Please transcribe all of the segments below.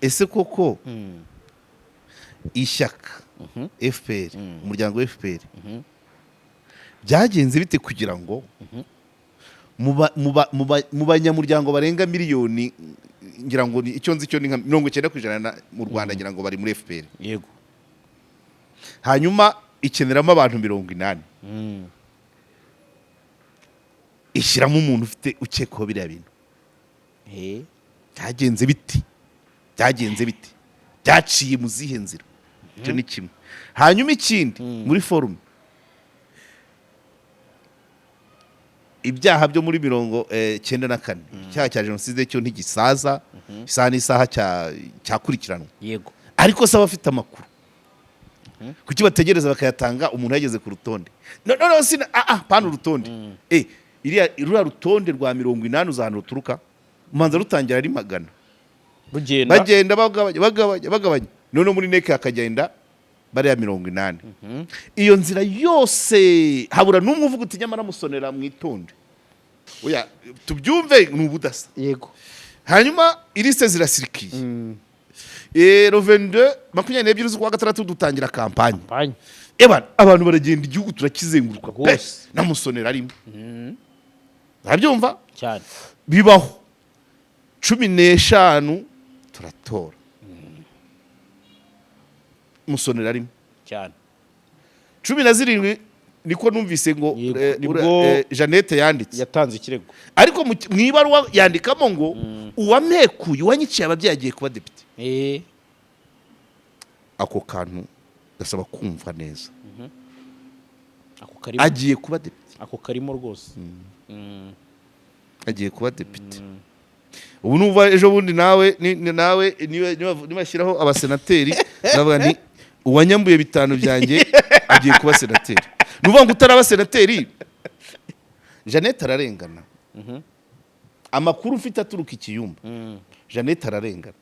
ese koko ishyaka FPR umuryango wa FPR byagenze bite kugira ngo mu banyamuryango barenga miliyoni ngira ngo icyo nzi cyo ni nka 90% mu Rwanda ngira ngo bari muri FPR yego hanyuma ikeneramo abantu 80 ishyiramo umuntu ufite ukekwaho biriya bintu byagenze biti byaciye mu zihe nzira icyo ni kimwe hanyuma ikindi muri forum ibyaha byo muri 94 icyaha cya jenoside cyo ntigisaza isaha n'isaha cyakurikiranwa yego ariko se abafite amakuru kuki bategereza bakayatanga umuntu yageze ku rutonde no sina pana urutonde iriya rutonde rwa 80 uzahano ruturuka umanza rutangira ari 100 bagenda bagabanya none muri neke akagenda bariya 80 iyo nzira yose habura n'umwe uvuga uti nyamara musonera mwitonde oya tubyumve n'ubudasa yego hanyuma iriste zirasirikiye Rovende 22 z'ukwa gatandatu dutangira kampanye abantu baragenda igihugu turakizenguruka pe namusonera arimo arabyumva cyane bibaho 15 turatora musonera arimo cyane 17 niko numvise ngo Jeannette yanditse yatanze ikirego ariko mu ibaruwa yandikamo ngo uwamekuye uwanyiciye ababyeyi agiye kuba depite ako kantu gasaba kumva neza agiye kuba depite ako karimo rwose agiye kuba depite ubu nuva ejo bundi nawe nibashyiraho abasenateri navuga nti uwanyambuye 5 byanjye agiye kuba senateri nuvuga ngo utaraba senateri Jeannette ararengana amakuru ufite aturuka ikiyumba Jeannette ararengana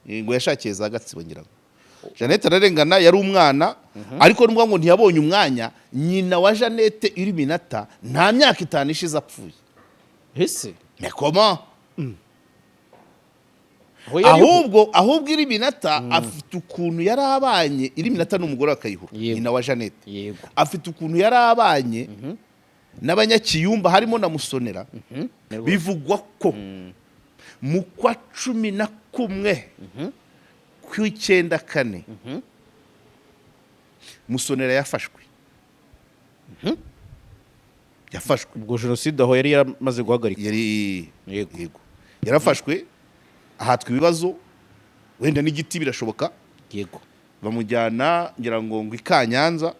ngo yashakiye za Gatsibo ngira ngo Jeannette ararengana yari umwana ariko nubwo ngo ntiyabonye umwanya nyina wa Jeannette Iriminata nta myaka 5 ishize apfuye ese mais comment ahubwo Iriminata afite ukuntu yarabanye Iriminata n'umugore akayihura nyina wa Jeannette afite ukuntu yarabanye n'abanyakiyumba harimo na musonera bivugwa ko mu kwa 11 ku 94 musonera yafashwe ubwo jenoside aho yari yaramaze guhagarika yego yarafashwe ahatwa ibibazo wenda n'igiti birashoboka yego bamujyana ngira ngo ikanyanza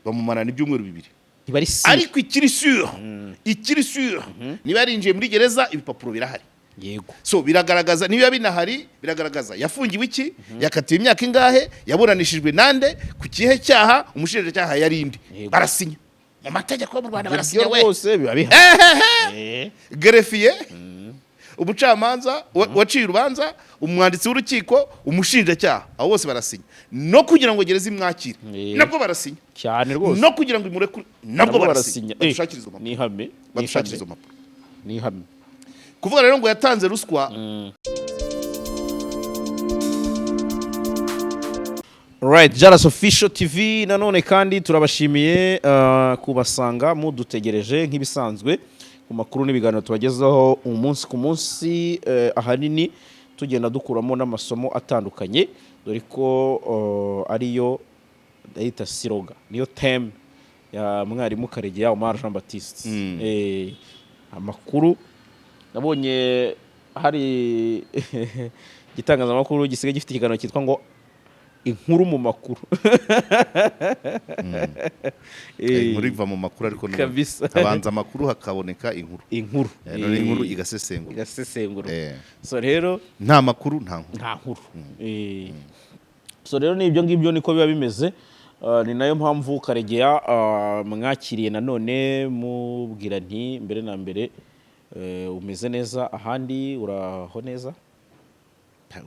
bamumarana ibyumweru 2 ntibari ariko ikiri sûr niba yarinjiye muri gereza ibipapuro birahari yego so biragaragaza niba binahari biragaragaza yafungiwe iki yakatiwe imyaka ingahe yaburanishijwe nande ku kihe cyaha umushinjacyaha yarindi barasinya mu mategeko y'u Rwanda barasinya we bose biba bihari greffier ubucamanza waciye urubanza umwanditsi w'urukiko umushinjacyaha abo bose barasinya no kugira ngo gereza imwakire nabwo barasinya cyane rwose no kugira ngo imure nabwo barasinya badushakiriza impapuro ni ihame kuvuga rero ngo yatanze ruswa right Jaras Official TV nanone kandi turabashimiye kubasanga mudutegereje nk'ibisanzwe ku makuru n'ibiganiro tubagezaho umunsi ku munsi ahanini tugenda dukuramo n'amasomo atandukanye dore ko ariyo dayita siroga niyo theme ya mwarimu Karegeya Omar Jean Baptiste amakuru nabonye hari gitangazamakuru gisigaye gifite ikiganiro cyitwa ngo inkuru mu makuru inkuru iva mu makuru ariko habanza amakuru hakaboneka inkuru inkuru igasesengura so rero nta makuru nta nkuru so rero ni ibyo ngibyo niko biba bimeze ni nayo mpamvu Karegeya mwakiriye nanone mubwira nti mbere na mbere umeze neza ahandi uraho neza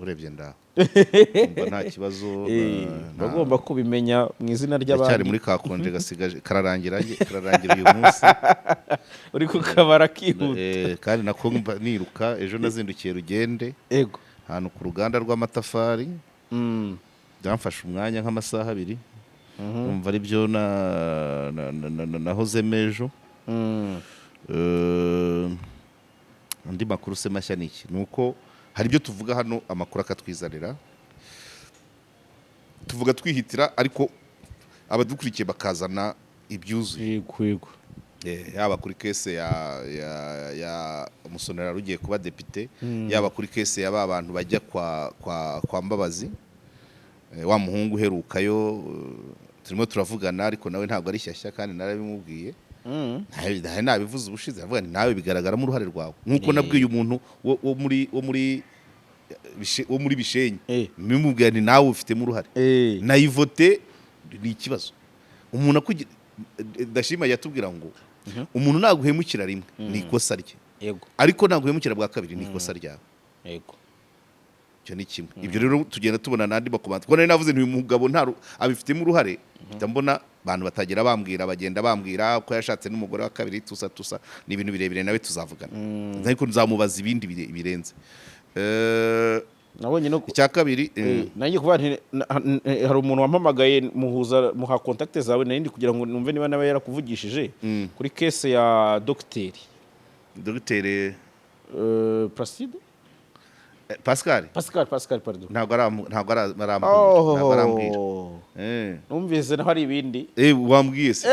urebye ndaho nta kibazo bagomba kubimenya mu izina ry'abandi cyari muri kakonje gasigaje kararangira uyu munsi uri kukabara kihuta kandi nako niruka ejo nazindukiye Rugende yego ahantu ku ruganda rw'amatafari Mm. byamfashe umwanya nk'amasaha 2 umva ari byo nahoze mejo. Mm. Andi makuru se mashya niki nuko hari ibyo tuvuga hano amakuru akatwizanira tuvuga twihitira ariko abadukurikiye bakazana ibyuzuye. Yego. Yaba kuri kese ya Musonera rugiye kuba depite, yaba kuri kese ya abantu bajya kwa Mbabazi, wa muhungu uherukayo turimo turavugana ariko nawe ntabwo ari shyashya kandi narabimubwiye. Nabivuze ubushize avuga ni nawe bigaragaramo uruhare rwawe nkuko nabwiye umuntu wo muri Bishenyi bimubwira ni nawe ufitemo uruhare. Nayivote ni ikibazo umuntu Ndashima yatubwira ngo umuntu naguhemukira rimwe ni ikosa rye, ariko naguhemukira bwa kabiri ni ikosa ryawe. Cyo ni kimwe. Ibyo rero tugenda tubona nandi bakomanta ko nari navuze uyu mugabo abifitemo uruhare. Ndambona abantu batagira bambwira bagenda bambwira ko yashatse n'umugore wa kabiri tusa ni ibintu birebire nawe tuzavugana, ariko nzamubaza ibindi birenze. Nabonye no icya kabiri nanjye kuba hari umuntu wampamagaye muha contact zawe nandi kugira ngo numve niba nawe yarakuvugishije kuri case ya Dr. Placide Pascal pardon. ntabwo arambwira. Numvise naho ari ibindi wambwiye se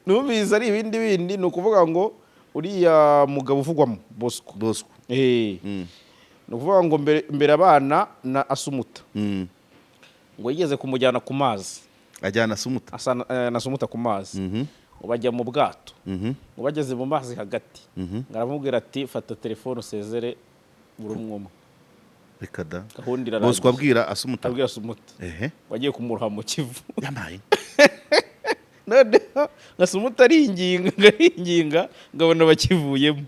numvise ari ibindi ni ukuvuga ngo uriya mugabo uvugwamo Bosco ni ukuvuga ngo mbere abana na Asumuta ngo yigeze kumujyana ku mazi, ajyana Asumuta ku mazi ngo bajya mu bwato, ngo bageze mu mazi hagati ngaramubwira ati fata telefone usezere buri umwe. Reka da gahunda irarangiye. Bosco abwira Asumuta wagiye kumuroha mu Kivu yamaye none Asumuta aringinga ngabona bakivuyemo.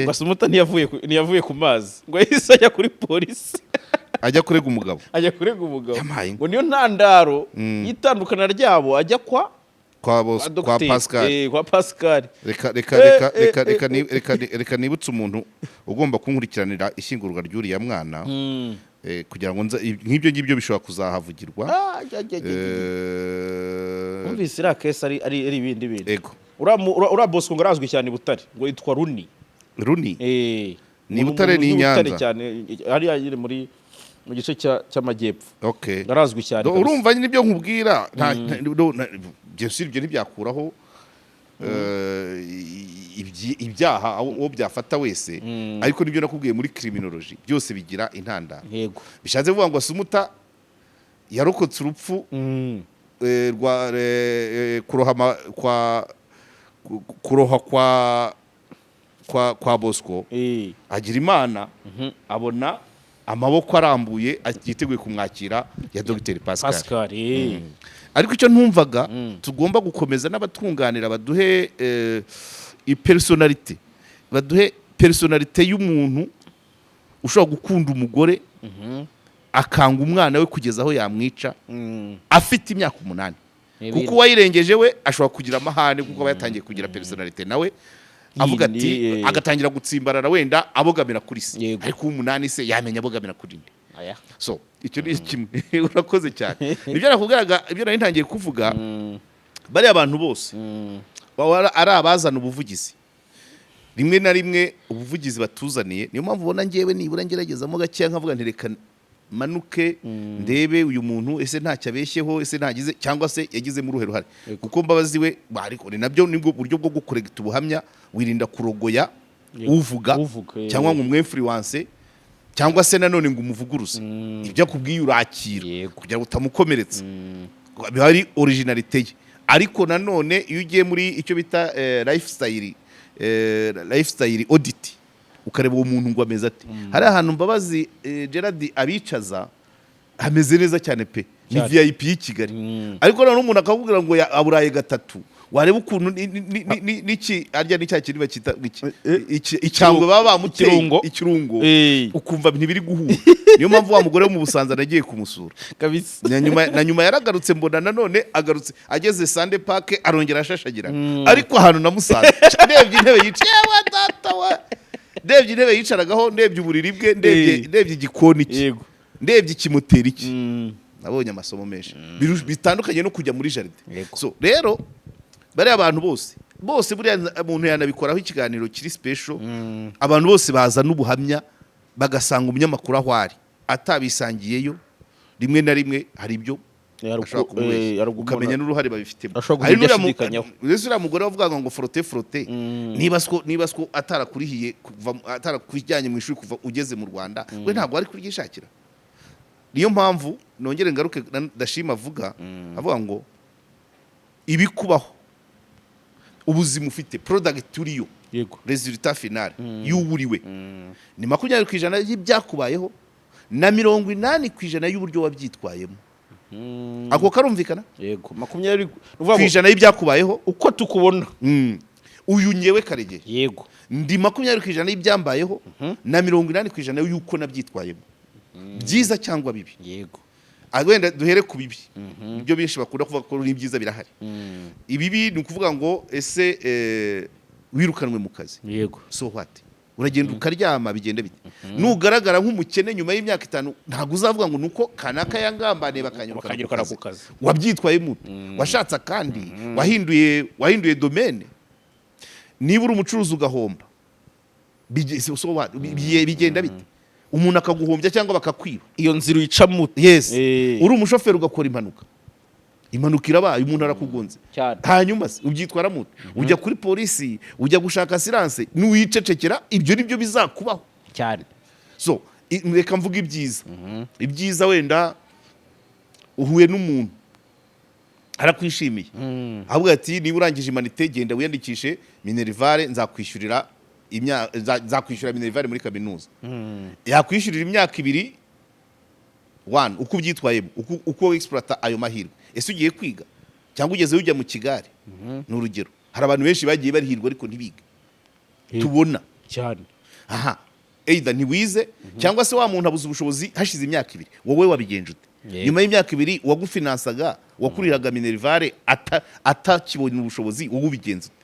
Asumuta ntiyavuye ku mazi ngo yahise ajya kuri polisi ajya kurega umugabo ngo niyo ntandaro y'itandukana ryabo ajya kwa Pascal. Reka nibutse umuntu ugomba kunkurikiranira ishyingurwa ry'uriya mwana kugira ngo nk'ibyo ngibyo bishobora kuzahavugirwa. Umvise iriya kese ari ibindi bintu. Uriya Bosco ngo arazwi cyane i Butare ngo yitwa Runi. Ni Butare ni Nyanza hariya mu gice cy'amajyepfo. Arazwi cyane. Urumva nyine ibyo nkubwira ibyo ntibyakuraho ibyaha uwo byafata wese, ariko nibyo nakubwiye muri criminology byose bigira intandaro. Bishatse kuvuga ngo Asumuta yarokotse urupfu kuroha kwa Bosco, agira Imana abona amaboko arambuye yiteguye kumwakira ya Dr. Pascal. Ariko icyo ntumvaga tugomba gukomeza n'abatunganira baduhe personality y'umuntu ushobora gukunda umugore akanga umwana we kugeza aho yamwica afite imyaka 8, kuko uwayirengeje we ashobora kugira amahane kuko aba yatangiye kugira personality nawe avuga ati agatangira gutsimbarara wenda abogamira kuri se, ariko 8 se yamenya abogamira kuri nde. So icyo ni kimwe. Urakoze cyane. Ibyo nakubwiraga ibyo nari ntangiye kuvuga bari abantu bose ari abazana ubuvugizi rimwe na rimwe ubuvugizi batuzaniye. Niyo mpamvu ubona ngewe nibura ngeragezamo gake nkavuga nti reka manuke ndebe uyu muntu ese ntacyo abeshyeho, ese ntagize cyangwa se yagizemo uruhe ruhare, kuko Mbabazi we ariko ni nabyo nibwo buryo bwo gukoregita ubuhamya. Wirinda kurogoya uvuga cyangwa ngo umwinfluence cyangwa se nanone ngo umuvuguruze. Ibyo akubwiye urakira kugira ngo utamukomeretsa, biba ari originalite ye. Ariko nanone iyo ugiye muri icyo bita lifestyle audit ukareba uwo muntu ngo ameze ati, hari ahantu Mbabazi Gerard abicaza hameze neza cyane pe, ni VIP y'i Kigali, ariko nanone umuntu akakubwira ngo aburaye gatatu, wareba ukuntu niki arya n'icya kintu bakita icyangwe baba bamuteye ikirungo, ukumva ibintu biri guhura. Niyo mpamvu wa mugore wo mu Busanza nagiye kumusura kabisa, na nyuma yaragarutse mbona nanone agarutse ageze Sande Park arongera ashashagira, ariko ahantu namusanze ndebye intebe yicaye wa data wa ndebye intebe yicaragaho, ndebye uburiri bwe, ndebye igikoni cye, yego ndebye ikimoteri cye, nabonye amasomo menshi bitandukanye no kujya muri jaride. So rero bariya abantu bose buriya umuntu yanabikoraho ikiganiro kiri special, abantu bose baza n'ubuhamya bagasanga umunyamakuru aho ari atabisangiyeyo, rimwe na rimwe hari ibyo ukamenya n'uruhare babifitemo. Hari uriya mugore wavugaga ngo frote niba sko atarakurihiye atarakujyanye mu ishuri kuva ugeze mu Rwanda, we ntabwo ari kuryishakira. Niyo mpamvu nongere ngaruke Ndashima avuga ngo ibikubaho, ubuzima ufite, product uriyo, yego resultat final y'uburiwe ni 20% y'ibyakubayeho na 80% y'uburyo wabyitwayemo. Ako karumvikana? Yego 20% y'ibyakubayeho uko tukubona. Uyu nyewe Karegeye, yego ndi 20% y'ibyambayeho na 80% y'uko nabyitwayemo, byiza cyangwa bibi. Yego wenda duhere ku bibi, ibyo benshi bakunda kuvuga ko n'ibyiza birahari. Ibibi ni ukuvuga ngo ese wirukanwe mu kazi, yego so what, uragenda ukaryama bigende bite? Nugaragara nk'umukene nyuma y'imyaka 5 ntabwo uzavuga ngo nuko kanaka yangambane bakanyirukana ku kazi. Wabyitwaye muto, washatse kandi wahinduye domaine. Niba uri umucuruzi ugahomba, bigenda bite? Umuntu akaguhombya cyangwa bakakwiba, iyo nzira uyica muto. Yes. Uri umushoferi ugakora impanuka irabaye, umuntu arakugonze, hanyuma ubyitwara muto, ujya kuri polisi, ujya gushaka assurance, n'uwicecekera, ibyo nibyo bizakubaho cyane. So reka mvuga ibyiza wenda uhuye n'umuntu arakwishimiye, avuga ati niba urangije imanite genda wiyandikishe Minerval, nzakwishyurira Minerval muri kaminuza. Yakwishyurira imyaka 2 uko ubyitwayemo, uko exploiter ayo mahirwe. Ese ugiye kwiga cyangwa ugeze ujya mu kigare? N'urugero, hari abantu benshi bagiye barihirwa ariko ntibiga, tubona cyane. Aha, either ntiwize cyangwa se wa muntu abuze ubushobozi hashize imyaka 2, wowe wabigenje ute? Nyuma y'imyaka 2 wagufinansaga, wakuriraga Minerval atakibonye ubushobozi, wowe ubigenze ute?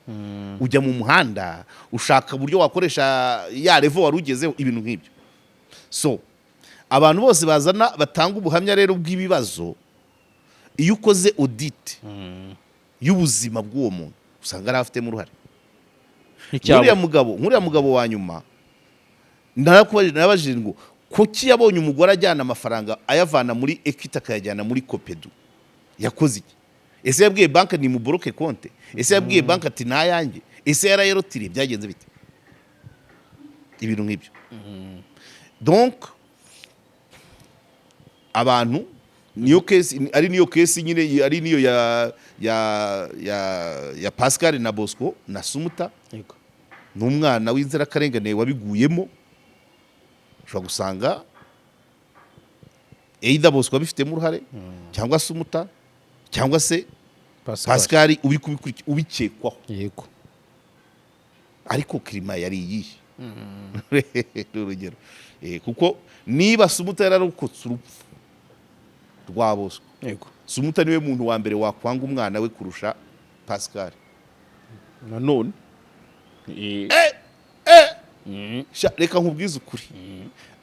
Ujya mu muhanda ushaka uburyo wakoresha ya level warugezeho, ibintu nk'ibyo. So abantu bose bazana batanga ubuhamya rero bw'ibibazo, iyo ukoze audit y'ubuzima bw'uwo muntu usanga arafite mu ruhare. Nkuriya mugabo wa nyuma nabajije ngo kuki yabonye umugore ajyana amafaranga ayavana muri Equity akayajyana muri Copedu, yakoze iki? Ese yabwiye banki ni mu bloque compte? Ese yabwiye banki ati nayange? Ese yarayerotiriye? Byagenze bite? Ibintu nk'ibyo. Donc abantu niyo case nyine ari niyo ya Pascal na Bosco na Sumuta, yego n'umwana w'inzira karengane wabiguyemo. Ushobora gusanga either Bosco abifitemo uruhare cyangwa Sumuta cyangwa se Pascal ubikekwaho. Yego ariko kirima yari iyihe? Urugero, kuko niba Sumuta yararokotse urupfu rwa Bosco, yego Sumuta niwe muntu wa mbere wakwanga umwana we kurusha Pascal. Nanone reka nkubwize ukuri,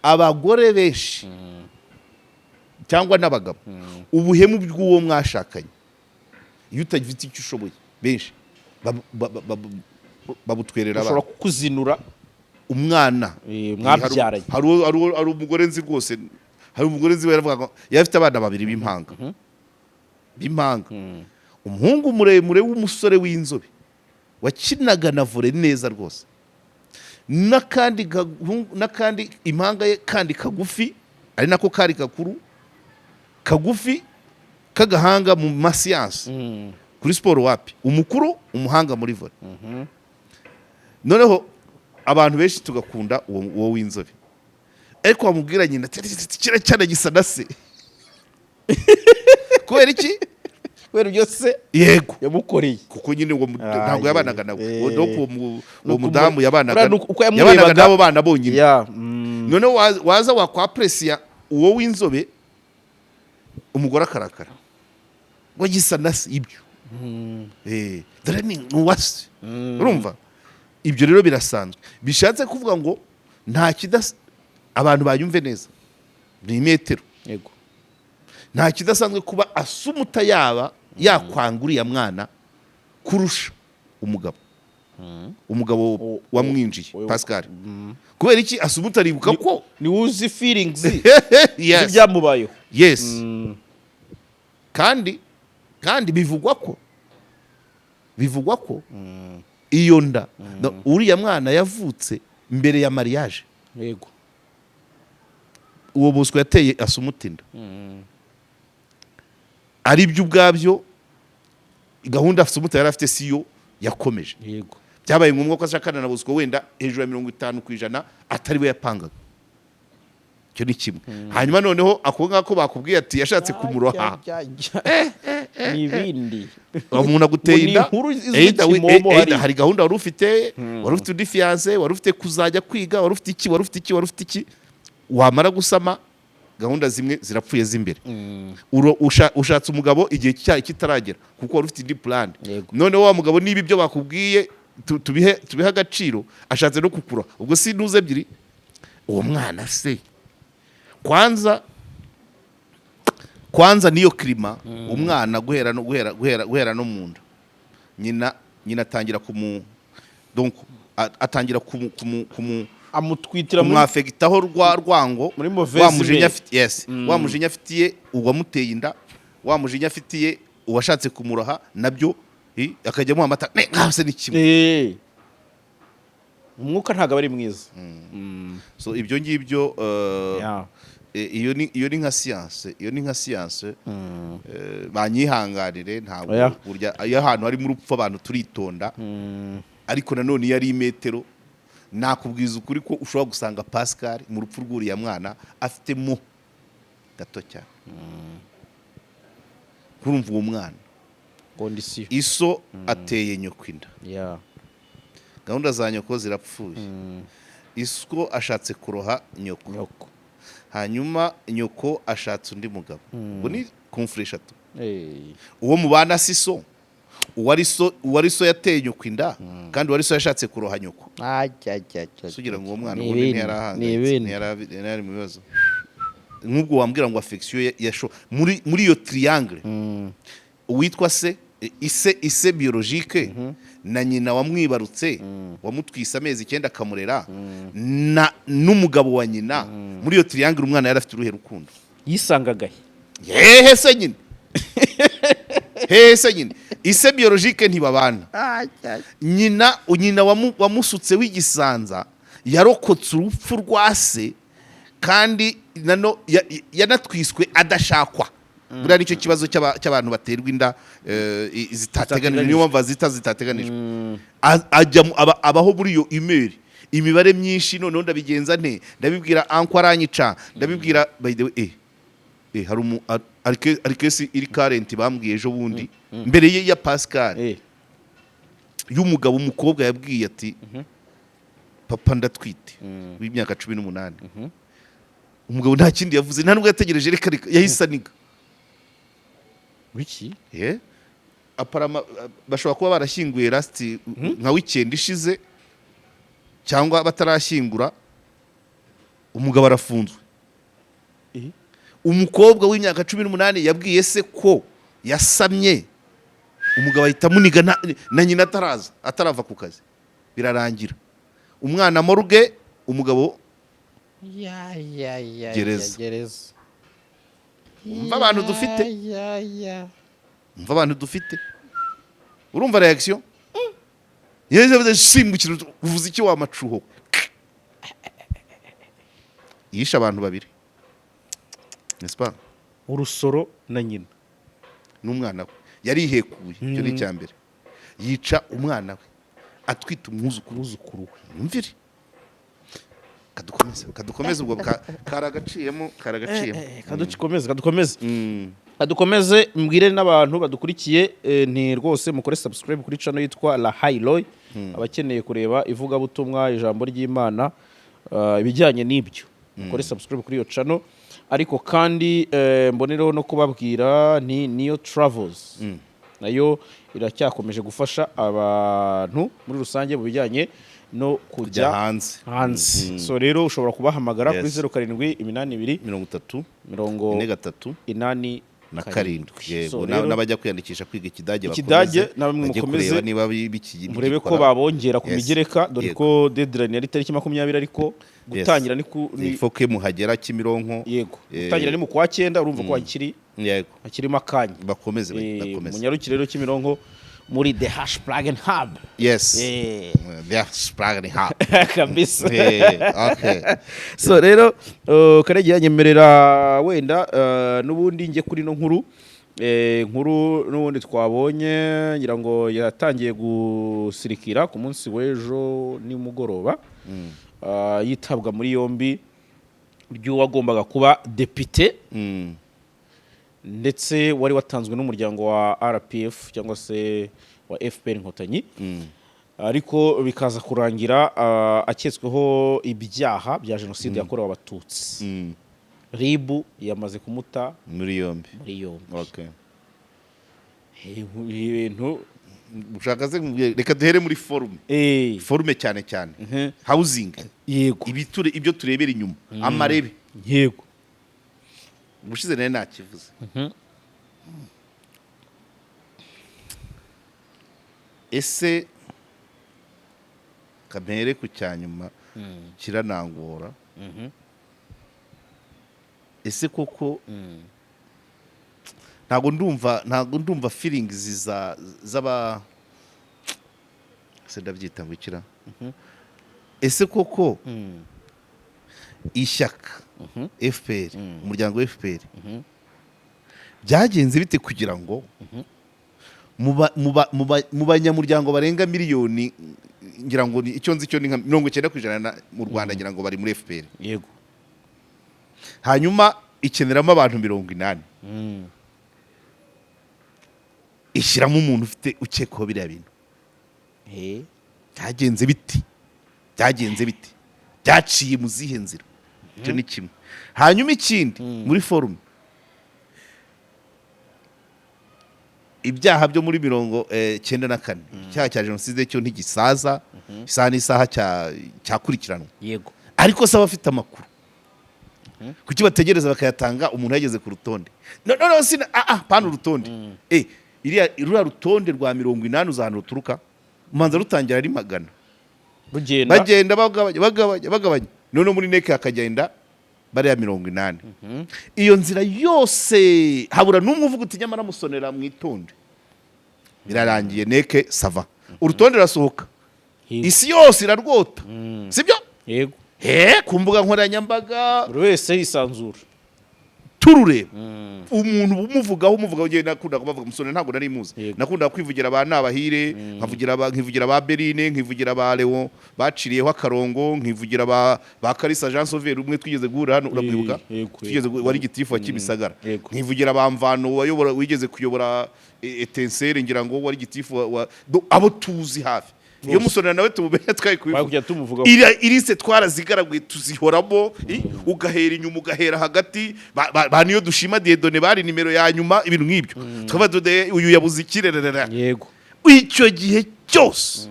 abagore benshi cyangwa n'abagabo, ubuhemu bw'uwo mwashakanye, iyo utagifite icyo ushoboye, benshi babutwerera ushobora kukuzinura umwana mwabyaranye. Hari umugore nzi rwose, hari umugore nzi yaravuga yafite abana 2 b'impanga, umuhungu muremure w'umusore w'inzobe wakinaga na volley neza rwose, n'akandi impanga ye kandi kagufi, ari nako kari kagufi kagahanga mu masiyansi kuri siporo wapi, umukuru umuhanga muri volley. Noneho abantu benshi tugakunda uwo w'inzobe, ariko wamubwira nyina kira cyane gisa na se. Kubera iki? Kubera byose yego yamukoreye, kuko nyine ntabwo yabanaga nawe, uwo mudamu yabanaga nabo bana bonyine. Noneho waza wakwapresiya uwo w'inzobe, umugore akarakara ngo gisa na se ibyo. Dore ni uwase, urumva ibyo rero birasanzwe bishatse kuvuga ngo nta abantu banyumve neza ni metero yego nta kidasanzwe kuba asumuta yaba yakwanga uriya mwana kurusha umugabo wamwinjiye Pascal kubera iki asumuta aribuka ko ni uzi feelings yes. Ibyamubayeho yes kandi bivugwa ko iyo nda uriya mwana yavutse mbere ya mariage yego uwo Bosco yateye asumuta inda ari byo ubwabyo gahunda asumuta yari afite siyo yakomeje yego byabaye ngombwa ko ashakana na Bosco wenda hejuru ya 50% atari we yapangaga cyo ni kimwe hanyuma noneho ako ngako bakubwiye ati yashatse kumuroha n'ibindi umuntu aguteye inda hari gahunda wari ufite undi fiancé wari ufite kuzajya kwiga wari ufite iki wamara gusama gahunda zimwe zirapfuye z'imbere ushatse umugabo igihe cyayo kitaragera kuko wari ufite indi plan noneho wa mugabo niba ibyo bakubwiye tubihe agaciro ashatse no kukura ubwo si ntuze ebyiri uwo mwana se kwanza niyo klima umwana guhera no mu nda nyina atangira atangira amutwitira kumwafegitaho rwango muri wa mujinya afitiye uwamuteye inda wa mujinya afitiye uwashatse kumuroha nabyo akajyamo amata nkase ni kimwe umwuka ntago ari mwiza so ibyo ngibyo iyo ni nka science banyihanganire ntabwo burya iyo ahantu hari mu rupfu abantu turitonda ariko nanone iyo ari imetero nakubwiza ukuri ko ushobora gusanga Pascal mu rupfu rw'uriya mwana afitemo gato cyane kurumva uwo mwana iso ateye nyoko inda gahunda za nyoko zirapfuye iso ashatse kuroha nyoko hanyuma nyoko ashatse undi mugabo ubwo ni kumfura eshatu uwo mubana si so uwari so yateye nyoko inda kandi uwari so yashatse kuroha nyoko sugira ngo uwo mwana ubundi ntiyari mu bibazo nk'ubwo wambwira ngo affection muri iyo triangle uwitwa se ise biologique na nyina wamwibarutse wamutwise amezi 9 akamurera n'umugabo wa nyina muri iyo triangle umwana yari afite uruhe rukundo yisangagaye hehe se nyine ise biologique ntibabana nyina wamusutse w'igisanza yarokotse urupfu rwa se kandi nano yanatwiswe adashakwa buriya nicyo kibazo cy'abantu baterwa inda zitateganijwe niyo mpamvu zitateganijwe abaho muri iyo imibare myinshi noneho ndabigenza nte ndabibwira anko aranyica ndabibwira by the way hari kesi iri current bambwiye ejo bundi mbere ye ya Pascal y'umugabo umukobwa yabwiye ati papa ndatwite w'imyaka 18 umugabo nta kindi yavuze nta nubwo yategereje reka yahise aniga wiki aparama bashobora kuba barashyinguye last nka weekend ishize cyangwa batarashyingura umugabo arafunzwe umukobwa w'imyaka 18 yabwiye se ko yasamye umugabo ahita muniga na nyina atarava ku kazi birarangira umwana morgue umugabo gereza umva abantu dufite urumva reaction yeze simbukira uvuze iki wa macuho yisha abantu babiri n'est-ce pas urusoro na nyina n'umwana we yarihekuye cyo ni cyambere yica umwana we atwita umwuzukuru we umvire kadukomeze ubwo karagaciyemo kadukomeze mbwire n'abantu badukurikiye ni rwose mukore subscribe kuri channel yitwa La Highloy abakeneye kureba ivugabutumwa ijambo ry'Imana ibijyanye n'ibyo mukore subscribe kuri iyo channel ariko kandi mbonereho no kubabwira ni Niyo Travels nayo iracyakomeje gufasha abantu muri rusange mu bijyanye no kujya kujya hanze. So rero ushobora kubahamagara kuri Yes. 0782 30 mirongo 43 inani na karindwi. karindwi So yego rero n'abajya kwiyandikisha kwiga ikidage Ikidage na bamwe bajye mukomeze kureba niba biki murebe ko babongera ku Yes. migereka dore Yego. ko deadline yari tariki 20 ariko gutangira ni ifoke muhagera Kimironko yego gutangira ni mu kwa 9 urumva ko yego hakirimo akanya bakomeze bakomeze munyarukire rero Kimironko muri The Hash Plug and Hub. yes yeah spragging hard kabisa. okay So rero Karege yanyemerera wenda n'ubundi nge kuri no nkuru n'ubundi twabonye ngira ngo yatangiye gusirikira ku munsi w'ejo nimugoroba yitabwa muri yombi ry'uwagombaga kuba depite ndetse wari watanzwe n'umuryango wa RPF cyangwa se wa FPR Inkotanyi ariko bikaza kurangira aketsweho ibyaha bya jenoside yakorewe abatutsi. Ribu yamaze kumuta muri yombi okay ibintu ushaka se reka duhere muri forume cyane cyane housing yego ibyo turebera inyuma amarebe yego ubushize nayo nakivuze ese kamere ku cyanyuma kiranangora ese koko ntago ndumva feelings z'aba se ndabyita ngo ikira ese koko ishyaka FPR umuryango wa FPR byagenze bite kugira ngo mu banyamuryango barenga miliyoni ngira ngo icyo nzi cyo ni nka 90% mu Rwanda ngira ngo bari muri FPR yego hanyuma ikeneramo abantu 80 ishyiramo umuntu ufite ukekwaho biriya bintu byagenze biti byaciye mu zihe nzira icyo ni kimwe hanyuma ikindi muri forume ibyaha byo muri 94 icyaha cya jenoside cyo ntigisaza isaha n'isaha cyakurikiranwa yego ariko se abafite amakuru kuki bategereza bakayatanga umuntu yageze ku rutonde no sina pana urutonde iriya rutonde rwa 80 uzahano ruturuka umanza rutangira ari 100 bagenda bagabanya none muri neke hakagenda bariya 80 iyo nzira yose habura n'umwe uvuga uti nyamara musonera mwitonde birarangiye neke sava urutonde rasohoka isi yose irarwota sibyo yego ku mbuga nkoranyambaga buri wese yisanzura turureba umuntu umuvuga ugiye nakunda kubavuga musone ntabwo nari muzi nakunda kwivugira aba nabahire nkivugira ba Berine nkivugira ba Leo baciriyeho akarongo nkivugira ba Kalisa Jean Sauveur umwe twigeze guhura hano urabwibuka twigeze wari gitifu wa Kimisagara nkivugira ba Mvano wayobora wigeze kuyobora Etensere ngira ngo wari gitifu abo tuzi hafi iyo musonera nawe tumubenya twaye kubivuga irise twarazigaraguye tuzihoramo ugahera inyuma ugahera hagati ba niyo dushima Diedone bari nimero ya nyuma ibintu nk'ibyo twaba dode uyu yabuze ikirerera yego icyo gihe cyose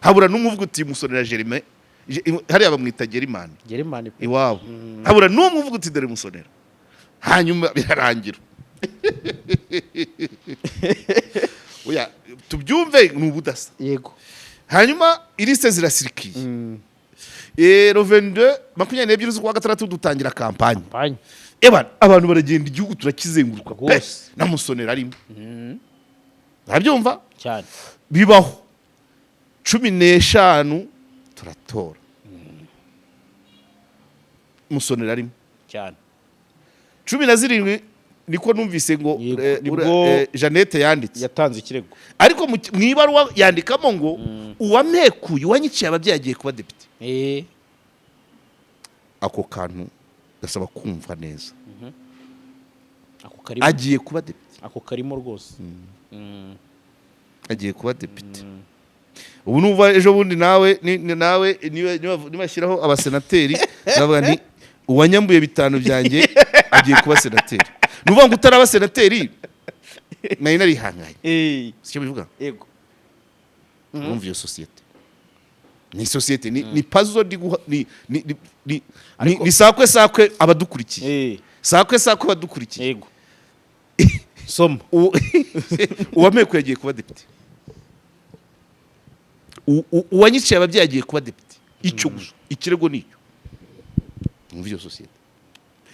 habura n'umuvuga uti musonera Germain hari abamwita Gerimani iwabo habura n'umuvuga uti dore musonera hanyuma birarangira oya tubyumve n'ubudasa yego hanyuma irise zirasirikiye Rovende 22 z'ukwa gatandatu dutangira kampanye abantu baragenda igihugu turakizenguruka rwose na musonera arimo arabyumva cyane bibaho 15 turatora musonera arimo cyane 17 niko numvise ngo Jeannette yanditse yatanze ikirego ariko mu ibaruwa yandikamo ngo uwamekuye uwanyiciye ababyeyi agiye kuba depite ako kantu gasaba kumva neza agiye kuba depite ako karimo rwose agiye kuba depite ubu numva ejo bundi nawe nibashyiraho abasenateri navuga nti uwanyambuye 5 byanjye agiye kuba senateri nuvuga ngo utaraba senateri nari narihanganye sicyo bivuga yego urumva iyo societe ni sosiyete ni puzzle ni sakwe abadukurikiye sakwe abadukurikiye. Yego. Soma. Uwameko yagiye kuba depite, uwanyiciye ababyeyi yagiye kuba depite. Icyo gusa ikirego nicyo. Numva iyo sosiyete,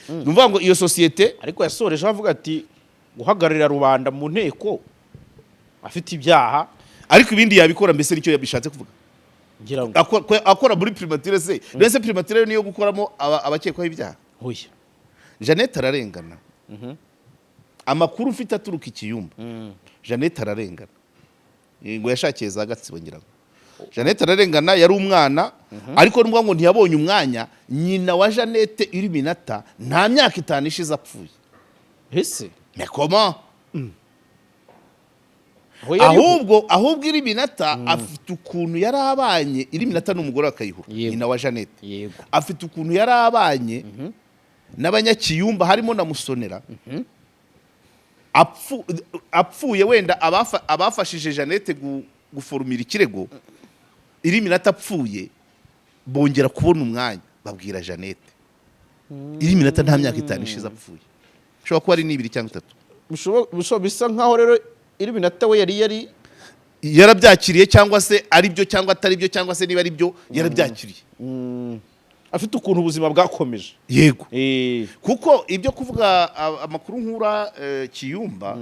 numva ngo iyo sosiyete ariko yasoreje avuga ati guhagararira rubanda mu nteko afite ibyaha, ariko ibindi yabikora. Mbese nicyo yabishatse kuvuga, ngira ngo akora muri primature se. Mbese primature niyo gukoramo abakekwaho ibyaha. oya. Jeannette ararengana. Amakuru ufite aturuka ikiyumba, Jeannette ararengana. Ngo yashakiye za Gatsibo ngira ngo. Jeannette ararengana, yari umwana, ariko nubwo ngo ntiyabonye umwanya. Nyina wa Jeannette Iriminata nta myaka 5 ishize apfuye. Ese Mais comment? ahubwo Iriminata afite ukuntu yari abanye. Iriminata n'umugore wa Kayihura, nyina wa Jeannette. Yego. Afite ukuntu yari abanye n'abanyakiyumba harimo na Musonera. Apfuye wenda abafashije Jeannette guforumira ikirego. Iriminata apfuye bongera kubona umwanya babwira Jeannette. Iriminata nta myaka 5 ishize apfuye. Ushobora kuba ari 2 cyangwa 3. Bisa nkaho rero Iriminata we yari yarabyakiriye, cyangwa se ari byo cyangwa atari byo, cyangwa se niba ari byo yarabyakiriye. Afite ukuntu ubuzima bwakomeje. Yego. Kuko ibyo kuvuga amakuru nkura Kiyumba,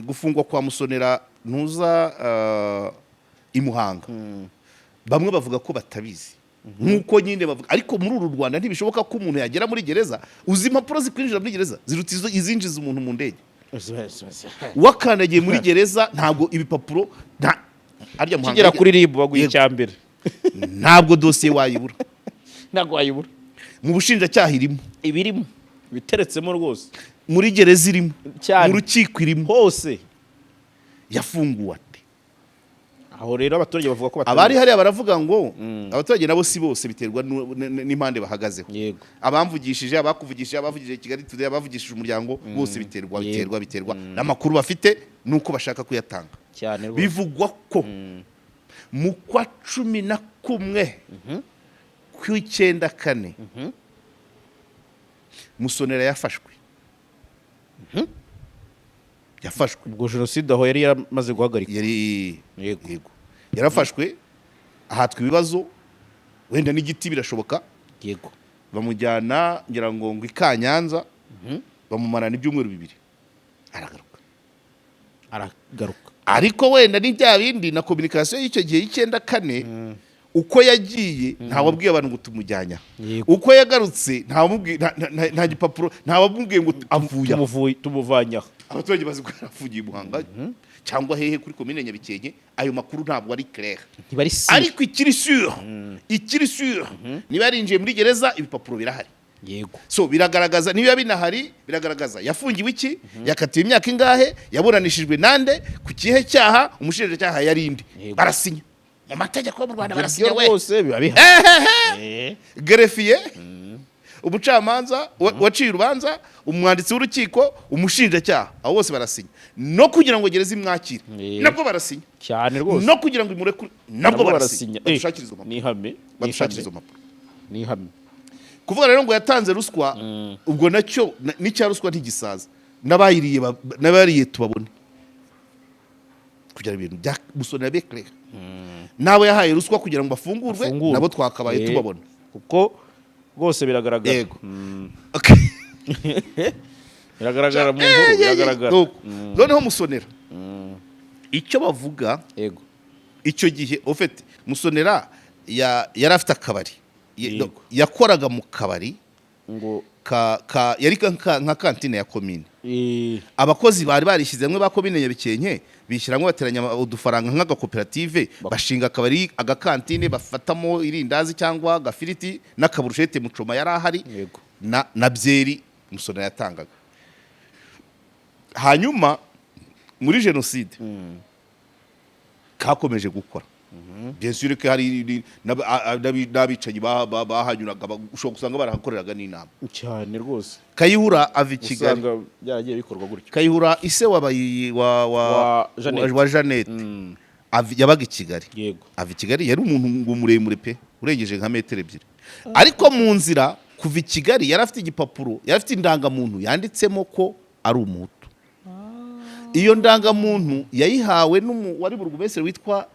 gufungwa kwa Musonera ntuza imuhanga. Bamwe bavuga ko batabizi, nkuko nyine bavuga. Ariko muri uru Rwanda ntibishoboka ko umuntu yagera muri gereza uzi impapuro zikwinjira muri gereza ziruta izinjiza umuntu mu ndege. Wakanagiye muri gereza ntabwo ibipapuro arya muhanga kigera kuri RIB baguye cyambere. Ntabwo dosiye wayibura. Ntabwo wayibura. Mu bushinjacyaha irimo, ibirimo biteretsemo rwose, muri gereza irimo, mu rukiko irimo, hose. Yafunguwe ate? Aho rero abaturage bavuga ko abari hariya baravuga ngo abaturage nabo si bose, biterwa n'impande bahagazeho. Yego. Abamvugishije, abakuvugishije, abavugishije Kigali Today, abavugishije umuryango, bose biterwa n'amakuru bafite nuko bashaka kuyatanga. Cyane rwose. Bivugwa ko mu kwa 11 ku 94 Musonera yafashwe. Yafashwe ubwo jenoside aho yari yaramaze guhagarika. Yego. Yarafashwe ahatwa ibibazo, wenda n'igiti birashoboka. Yego. Bamujyana ngira ngo ikanyanza, bamumarana ibyumweru 2. Aragaruka. Ariko wenda ni bya bindi na communication y'icyo gihe 94 uko yagiye ntawabwiye abantu ngo tumujyanya. Uko yagarutse nta gipapuro, ntawabwiye ngo avuye tumuvanya. Abaturage bazi ko yarafugiye Muhanga cyangwa hehe kuri commune Nyabikenke. Ayo makuru ntabwo ari clair. Ariko ikiri sûr niba yarinjiye muri gereza ibipapuro birahari. Yego. So biragaragaza niba binahari, biragaragaza yafungiwe iki, yakatiwe imyaka ingahe, yaburanishijwe nande, ku kihe cyaha, umushinjacyaha yarinde. Barasinya mu mategeko mu Rwanda, barasinya we bose biba bihari. Greffier, umucamanza waciye urubanza, umwanditsi w'urukiko, umushinjacyaha, abo bose barasinya. No kugira ngo gereza imwakire nabwo barasinya. Cyane rwose. No kugira ngo imure nabwo barasinya. Badushakiriza amapuro. Ni ihame. Kuvuga rero ngo yatanze ruswa, ubwo nacyo n'icya ruswa ntigisaza. N'abariye tubabone kugira ibintu bya Musonera bekle. Nabo yahaye ruswa kugira ngo bafungurwe, nabo twakabaye tubabona. Kuko rwose biragaragara. Yego. Biragaragara mu nkuru, biragaragara. Noneho Musonera icyo bavuga, yego, icyo gihe ofete Musonera yari afite akabari. Yakoraga mu kabari ngo yari nka kantine ya komine. Abakozi bari barishyizemwe ba komine Nyabikenke bishyiramo bateranya udufaranga nk'agakoperative, bashinga akabari, agakantine bafatamo irindazi cyangwa agafiriti n'akaburushete mucoma yari ahari na byeri Musonera yatangaga. Hanyuma muri jenoside kakomeje gukora. Bien sûr que hari n'abicanyi bahanyuraga, ushobora gusanga barahakoreraga n'inama. Cyane rwose. Kayihura ava i Kigali. Usanga byaragiye bikorwa gutyo. Kayihura ise wa Jeannette yabaga i Kigali. yego Ava i Kigali yari umuntu ngo muremure pe urengeje nka metero ebyiri. Ariko mu nzira kuva i Kigali yari afite igipapuro, yari afite indangamuntu yanditsemo ko ari umuhutu. Iyo ndangamuntu yayihawe wari burugumesitiri witwa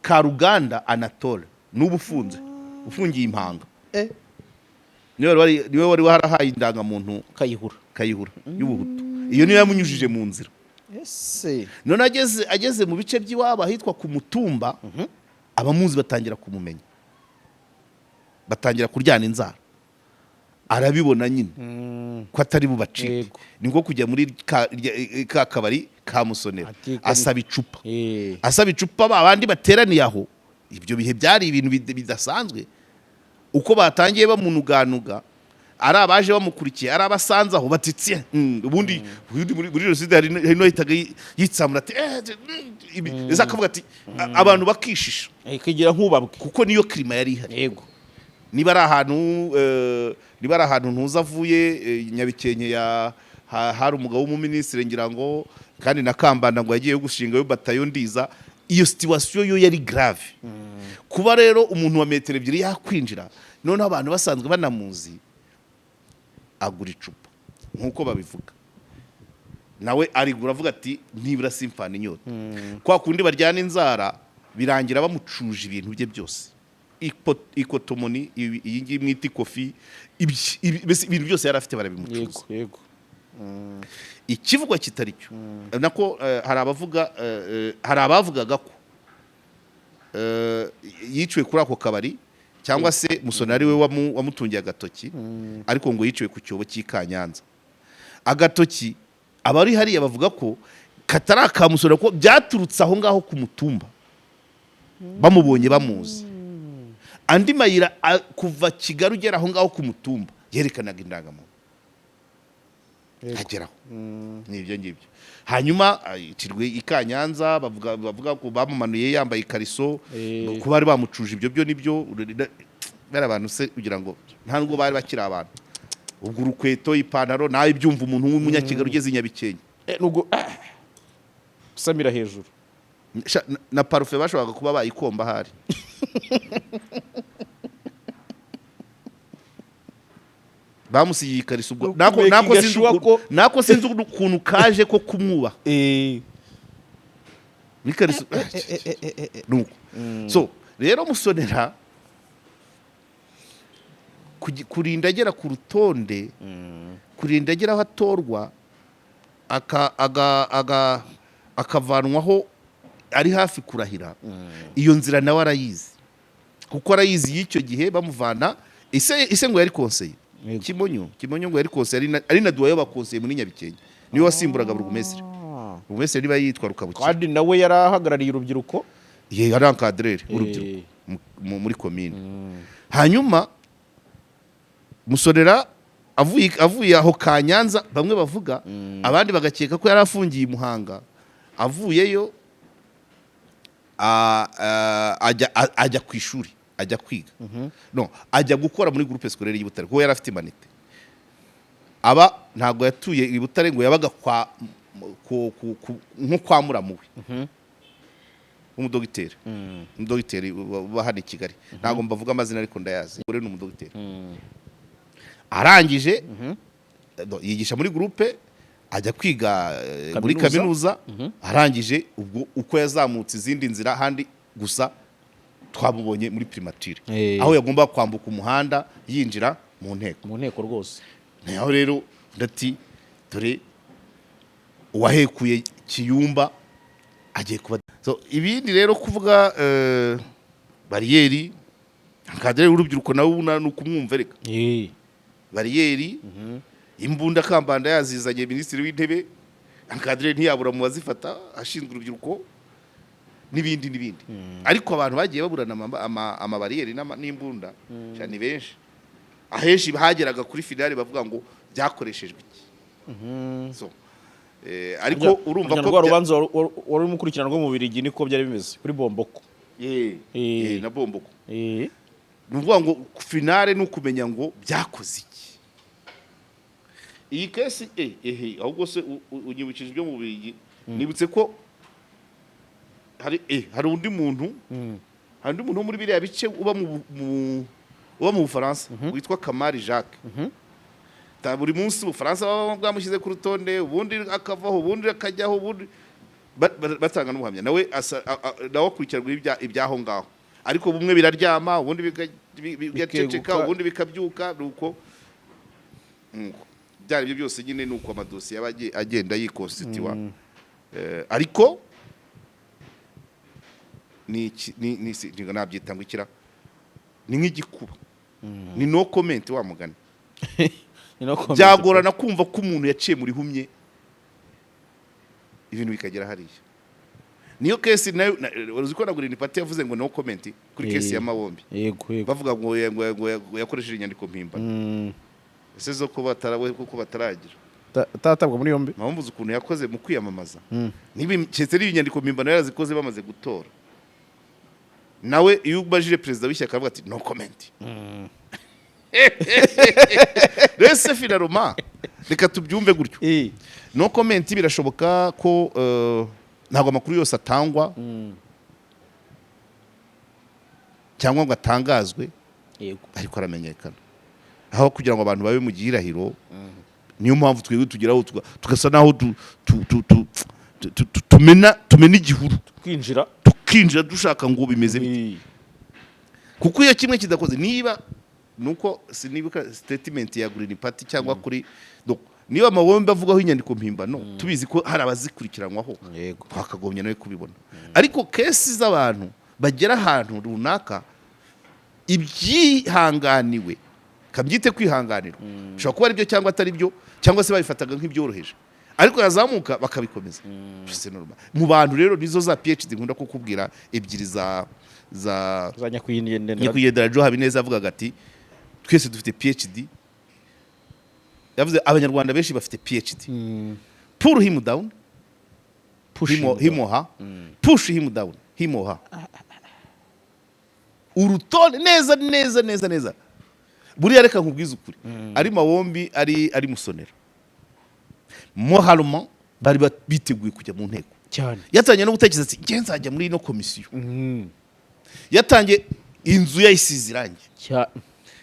Karuganda Anatole, n'ubu ufungiye Impanga. Niwe wari warahaye indangamuntu Kayihura y'ubuhutu. Iyo niyo yamunyujije mu nzira. None ageze mu bice by'iwabo ahitwa ku Mutumba, abamuzi batangira kumumenya, batangira kuryana inzara. Arabibona nyine ko atari bubacike, ni nko kujya muri ka kabari ka Musonera asaba icupa abandi bateraniye aho. Ibyo bihe byari ibintu bidasanzwe, uko batangiye bamunuganuga, ari abaje bamukurikiye, ari abasanze aho batitse. Ubundi muri Jenoside hari no hitaga yitsamura ati akavuga ati abantu bakishisha kigira nk'ubabwe, kuko niyo klima yari ihari. yego niba ari ahantu ntuzavuye Nyabikenke hari umugabo w'umuminisitiri ngira ngo, kandi na Kambanda ngo yagiye gushinga yo batayo Ndiza. Iyo situation yo yari grave. Kuba rero umuntu wa metero ebyiri yakwinjira, none abantu basanzwe banamuzi, agura icupa nkuko babivuga, nawe arigura avuga ati nibura simfana inyota. Kwa kundi baryana inzara birangira bamucuje ibintu bye byose, ikotomoni, iyi ngiyi mwita ikofi, ibintu byose yari afite barabimucuza. yego Ikivugwa kitari cyo nako, hari abavugaga ko yiciwe kuri ako kabari, cyangwa se Musonera we wamutungiye agatoki, ariko ngo yiciwe ku cyobo cy'Ikanyanza. Agatoki abari hariya bavuga ko katari akamusonera, ko byaturutse aho ngaho ku Mutumba, bamubonye bamuzi. Andi mayira kuva Kigali ugera aho ngaho ku Mutumba yerekanaga indangamuntu ageraho. Nibyo ngibyo. Hanyuma itirwe Ikanyanza, bavuga ko bamumanuye yambaye ikariso, ko bari bamucuje ibyo byo nibyo. Bari abantu se kugira ngo nta nubwo bari bakiri abantu, ubwo urukweto, ipantaro, nawe ibyumva umuntu w'umunyakigali ugeze i Nyabikenke nubwo gusamira hejuru na parufe bashoboraga kuba bayikomba hari. Bamusigiye ikariso, ubwo nako sinzi ukuntu kaje ko kumwuba n'ikariso nuko. So rero Musonera kurinda agera ku rutonde, kurinda agera aho atorwa, akavanwaho ari hafi kurahira, iyo nzira nawe arayizi, kuko arayizi y'icyo gihe bamuvana. Ise ngo yari konseye Kimonyo ngo yari konseye, ari na duwayo bakonseye muri Nyabikenke, niwe wasimburaga burugumesitiri. Burugumesitiri niba yitwa Rukabukira, kandi nawe yarahagarariye urubyiruko, yari encadreur urubyiruko muri komine. Hanyuma Musonera avuye aho Kanyanza, bamwe bavuga, abandi bagakeka ko yari afungiye i Muhanga. Avuyeyo ajya ku ishuri, ajya kwiga, no, ajya gukora muri groupe scolaire y'i Butare, kuko yari afite imanite. Ntabwo yatuye i Butare, ngo yabaga nko kwa muramu we umudogiteri, umudogiteri uba hano i Kigali. Ntabwo mbavuga amazina ariko ndayazi, uri ni umudogiteri. Arangije yigisha muri groupe, ajya kwiga muri kaminuza. Arangije ubwo uko yazamutse izindi nzira handi, gusa twamubonye muri primature, aho yagomba kwambuka umuhanda yinjira mu nteko rwose. Naho rero ndati dore uwahekuye Kiyumba agiye kuba. So ibindi rero kuvuga bariyeri, akadere urubyiruko nawe nukumwumva reka. Bariyeri, imbunda Kambanda yazizanye minisitiri w'intebe, akadere ntiyabura mu bazifata, ashinzwe urubyiruko n'ibindi. Ariko abantu bagiye baburana amabariyeri n'imbunda cyane benshi, ahenshi hageraga kuri finale bavuga ngo byakoreshejwe iki. So ariko urumva ko urubanza wari umukurikirana rwo mu Bubiligi niko byari bimeze kuri Bomboko. Na Bomboko. Nuvuga ngo finale nukumenya ngo byakoze iki. Iyi kesi ahubwo se unyibukije ibyo mu Bubiligi. Nibutse ko hari undi muntu wo muri biriya bice uba mu Bufaransa witwa Kamari Jacques. Buri munsi Ubufaransa baba bwamushyize ku rutonde, ubundi akavaho, ubundi akajyaho, ubundi batanga n'ubuhamya. Nawe akurikiranwa ibyaho ngaho, ariko bumwe biraryama, ubundi bigaceceka, ubundi bikabyuka. Nuko byari byo byose nyine, nuko amadosiye aba agenda yikonsitiwa. Ariko nabyita ngo ikira, ni nk'igikuba, ni no comment wa mugani. Byagorana kumva ko umuntu yaciye muri humye ibintu bikagera hariya. Niyo kesi nayo uzi ko na Green Party yavuze ngo no comment kuri kesi ya Mawombi. Bavuga ngo yakoresheje inyandiko mpimbano. Ese zo ko bataragira tatabwa muri yombi. Mawombi ukuntu yakoze mu kwiyamamaza. Nibi cyese ari inyandiko mpimbano yarazikoze bamaze gutora. Nawe iyo ubajije perezida w'ishyaka avuga ati no comment. Rese finaroma reka tubyumve gutyo. No comment birashoboka ko ntabwo amakuru yose atangwa cyangwa ngo atangazwe, ariko aramenyekana aho kugira ngo abantu babe mu gihirahiro. Niyo mpamvu twebwe tugeraho tugasa naho tumena igihuru, tukinjira dushaka ngo bimeze bite. Kuko iyo kimwe kidakoze, niba nuko sinibuka statement ya Green Party cyangwa kuri niba Mawombi avugaho inyandiko mpimbano, tubizi ko hari abazikurikiranwaho, twakagomye nawe kubibona. Ariko kesi z'abantu bagera ahantu runaka ibyihanganiwe, kabyite kwihanganirwa, bishobora kuba ari byo cyangwa atari byo, cyangwa se babifataga nk'ibyoroheje, ariko yazamuka bakabikomeza. Mu bantu rero nizo za PhD nkunda kukubwira ebyiri za nyakwigendera Jo Habineza avugaga ati twese dufite PhD. Yavuze abanyarwanda benshi bafite PhD. Pull him down, push him or her, push him down, him or her. Urutone neza. Buriya reka nkubwiza ukuri, ari Mawombi ari Musonera, moralement bari biteguye kujya mu nteko cyane. Yatangiye no gutekereza ati nge nzajya muri ino komisiyo. Yatangiye inzu yayisize irangi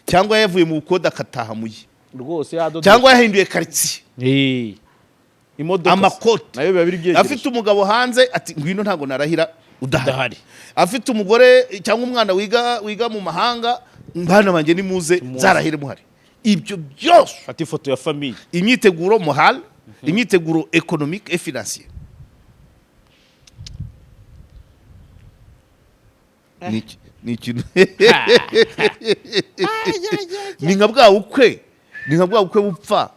cyangwa yavuye mu bukoda akataha muyi rwose, cyangwa yahinduye quartier, imodoka amakoti nayo biba biri byegereje. Afite umugabo hanze ati ngwino ntago narahira udahari. Afite umugore cyangwa umwana wiga mu mahanga, mbana banjye nimuze zarahire muhari. Ibyo byose ati foto ya famille, imyiteguro moral, imyiteguro économique et financier. Ni ikintu ni nka bwa bukwe bupfa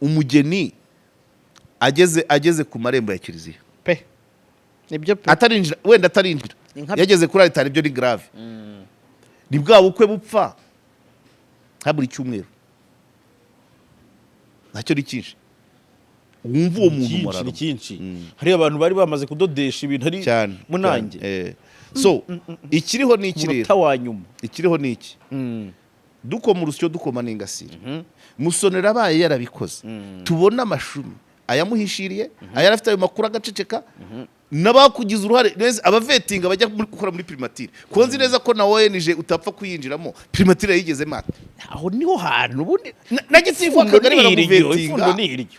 umugeni ageze ku marembo ya kiliziya pe. Nibyo pe, wenda atarinjira, yageze kuri altare. Ibyo ni grave. Ni bwa bukwe bupfa haburi cyumweru, nacyo ni cyinshi. Wumva uwo muntu moraro cyinshi. Hari abantu bari bamaze kudodesha ibintu ari munange. So ikiriho ni ikirero, ikiriho ni iki, dukoma urusyo dukoma n'ingasire. Musonera abaye yarabikoze, tubona amashumi ayamuhishiriye, ayarafite ayo makuru agaceceka, n'abakugize uruhare abavetinga bajya gukora muri primature. Konzi neza ko na ONG utapfa kuyinjiramo, primature yigeze mate. Aho niho hantu ubundi na gitifu akagari baramuvetinga,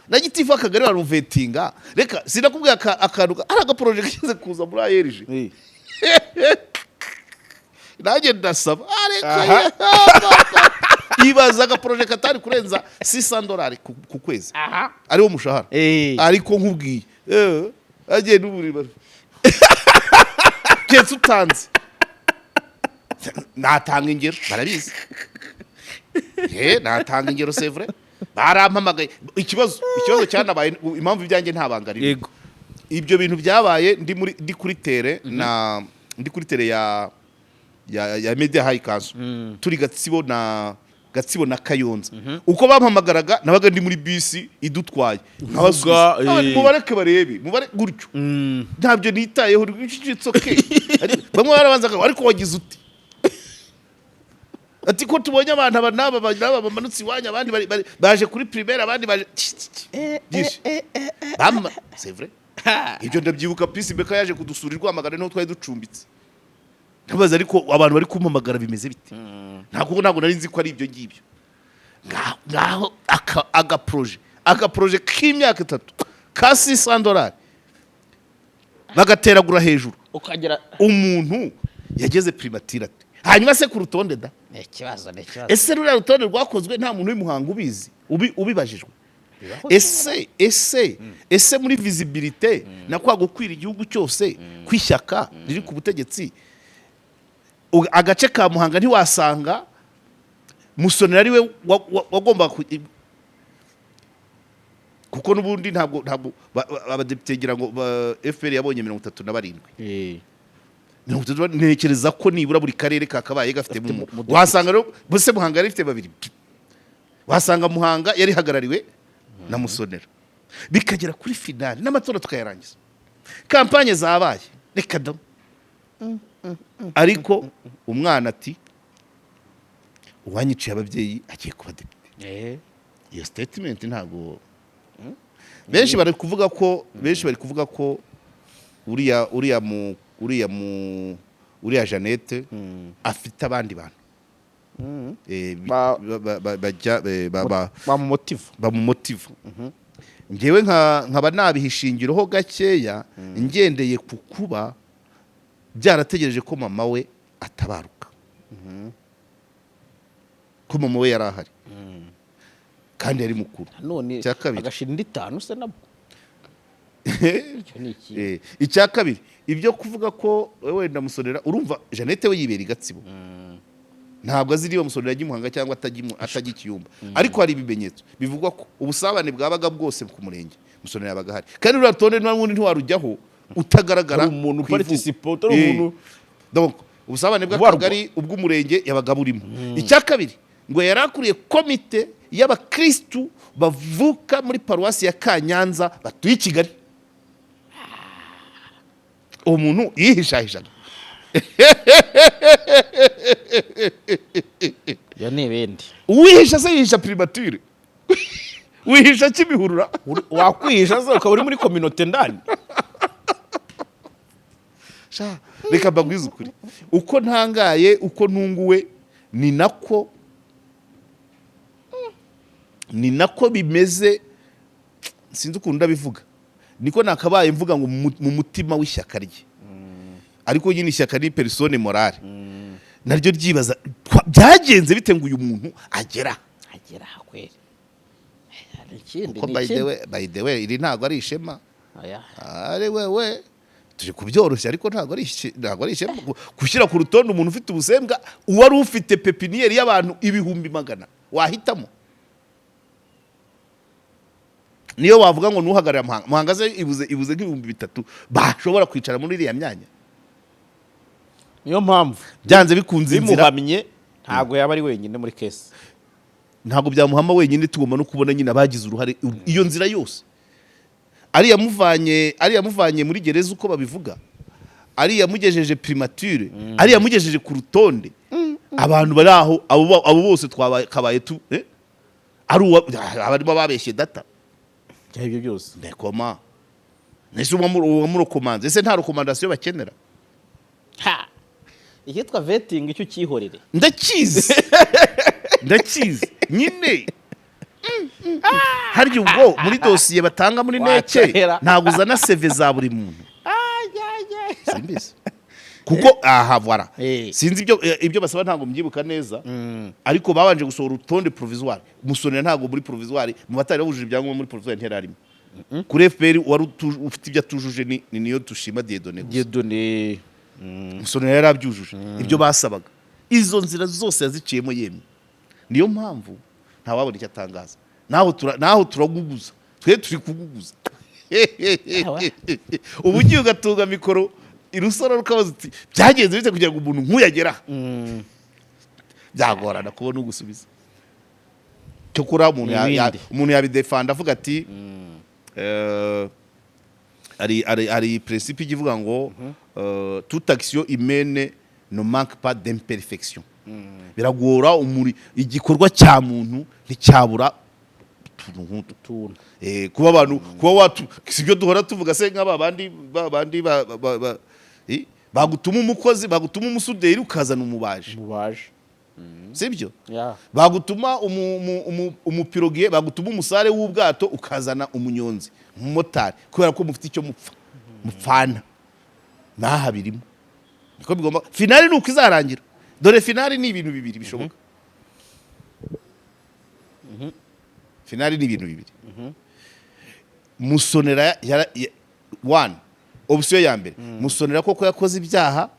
na gitifu akagari baramuvetinga. Reka sinakubwiye akantu ari agaproject kize kuza muri ARG. Nanjye ndasaba areka ibaza agaproject katari kurenza $600 ku kwezi, ariwo mushahara. Ariko nkubwiye agiye n'uburi ketse utanze natanga ingero, barabizi. Natanga ingero, c'est vrai. Barampamagaye. Ikibazo cyanabaye, impamvu ibyanjye ntabangarira. Yego, ibyo bintu byabaye ndi kuri tere ndi kuri tere ya Media High Council, turi Gatsibo na Kayonza. Uko bampamagaraga nabaga ndi muri bisi idutwaye, nkabasubiza mubareke barebe, mubare gutyo. Ntabyo nitayeho, it's okay. Bamwe barabanzaga ariko wagize uti ati ko tubonye abantu n'aba bamanutse iwanya, abandi baje kuri primaire, abandi baje c'est vrai. ibyo ndabyibuka Peace Beka yaje kudusura Rwamagana niho twari ducumbitse ntabaza ariko abantu bari kumpamagara bimeze bite ntabwo nari nzi ko ari ibyo ngibyo ngaho aga projet k'imyaka 3 ka $600 bagateragura hejuru ukagera umuntu yageze primature ati hanyuma se ku rutonde da ikibazo ese ruriya rutonde rwakozwe nta muntu w'imuhanga ubizi ubibajijwe ese muri visibilité na kwa gukwira igihugu cyose kwishyaka riri ku butegetsi agace ka Muhanga ntiwasanga Musonera ari we wagomba kuko n'ubundi ntabwo abadepite gira ngo FPR yabonye 37 ntekereza ko nibura buri karere kakabaye gafite mu wasanga rero bose Muhanga yari ifite babiri wasanga Muhanga yari hagarariwe na Musonera bikagera kuri finale n'amatora tukayarangiza kampanye zabaye reka da ariko umwana ati uwanyiciye ababyeyi agiye kuba depite iyo statement ntago benshi bari kuvuga ko uriya Jeannette afite abandi bantu bamumotiva ngewe nkaba nabihishingiroho gakeya ngendeye ku kuba byarategereje ko mama we atabaruka ko mama we yari ahari kandi yari mukuru none agashinda 5 se nabwo icya kabiri ibyo kuvuga ko wenda Musonera urumva Jeannette we yibera Igatsibo ntabwo azi niba Musonera ajya Muhanga cyangwa atajya Kiyumba ariko hari ibimenyetso bivugwa ko ubusabane bwabaga bwose ku murenge Musonera yabaga hari kandi uratonde n'ubundi ntiwarujyaho utagaragara umuntu participator umuntu donc ubusabane bw'akagari ubw'umurenge yabaga burimo icya kabiri ngo yarakuriye komite y'abakristu bavuka muri paruwasi ya Kanyanza batuye i Kigali umuntu yihishahishaga ya nebendi uwihisha se yihisha primature wihisha Kimihurura wakwihisha se ukaba uri muri communauté ndani sha reka bagwiza ukuri uko ntangaye uko ntunguwe ni nako bimeze sinzi ukuntu ndabivuga niko nakabaye mvuga ngo mu mutima w'ishyaka rye ariko nyine ishyaka ni persone morale naryo ryibaza byagenze bite ngo uyu muntu agera kweli ko by the way iri ntago ari ishema ari wewe tuje kubyoroshya ariko ntago ari ishema gushyira ku rutonde umuntu ufite ubusembwa uwari ufite pepiniere y'abantu 100,000 wahitamo niyo wavuga ngo nuhagarara Muhanga ze ibuze nk'ibihumbi 3 bashobora kwicara muri iriya myanya niyo mpamvu byanze bikunze inzira bimuhamye ntago yaba ari wenyine muri case ntago byamuhama wenyine tugomba no kubona nyine abagize uruhare iyo nzira yose ari yamuvanye muri gereza uko babivuga ari yamugejeje primature ari yamugejeje ku rutonde abantu bari aho abo bose twakabaye ari abarimo babeshye data ibyo byose ndekoma nese umurokomanze ese nta recommandation bakenera ikitwa vetting icyo cyihorere ndakizi nyine hari ubwo muri dosiye batanga muri neke ntago uzana CV za buri muntu simbizi kuko voilà sinzi ibyo basaba ntago mbyibuka neza ariko babanje gusohora urutonde provisoire Musonera ntago muri provisoire mu batari babujije ibyangombwa muri provisoire nterarimo kuri FPR wari ufite ibyo atujuje ni niyo dushima Dieudonné Musonera yarabyujuje ibyo basabaga izo nzira zose yaziciyemo yemye niyo mpamvu nta wabona icyo atangaza naho turaguguza twe turi kuguguza ubu ugiye ugatunga mikoro irusoro rukabaza uti byagenze bite kugira ngo umuntu nk'uyagera byagorana kubona ugusubiza cyo kuri umuntu yabidefanda avuga ati ari principe ivuga ngo toute action humaine ne manque pas d'imperfection biragora igikorwa cya muntu nticyabura nk'utu Utuntu. kuba abantu kuba watu sibyo duhora tuvuga se nk'aba bandi bagutuma umukozi bagutuma umusuderi ukazana umubaje sibyo bagutuma umupirogiye bagutuma umusare w'ubwato ukazana umunyonzi umumotari kubera ko mufite icyo mupfana naha birimo niko bigomba finale nuko izarangira dore finale ni ibintu bibiri bishoboka finale ni ibintu bibiri Musonera one option ya mbere Musonera koko yakoze ibyaha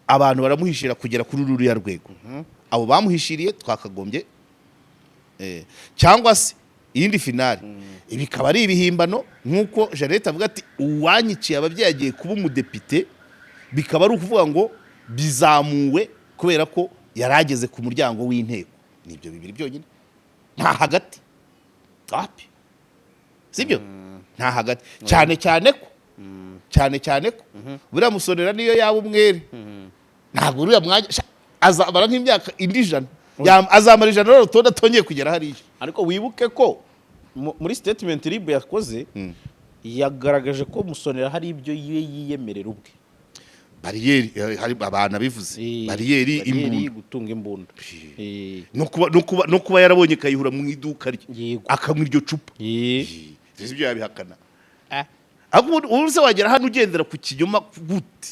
abantu baramuhishira kugera kuri ruriya rwego abo bamuhishiriye twakagombye cyangwa se iyindi finale ibikaba ari ibihimbano nkuko Jeannette avuga ati uwanyiciye ababyeyi agiye kuba umudepite bikaba ari ukuvuga ngo bizamuwe kubera ko yarageze ku muryango w'inteko nibyo bibiri byonyine nta hagati sibyo nta hagati cyane ko buriya Musonera niyo yaba umwere ntabwo uriya mwanya azamara nk'imyaka indi 100 azamara 100 rero rutonde atongeye kugera hariya ariko wibuke ko muri statement RIB yakoze yagaragaje ko Musonera hari ibyo yiyemerera ubwe bariyeri hari abana bivuze bariyeri imbunda gutunga imbunda no kuba yarabonye kayihura mu iduka rye akamwa iryo cupa ibyo yabihakana ahubwo uruse wagera hano ugendera ku kinyoma gute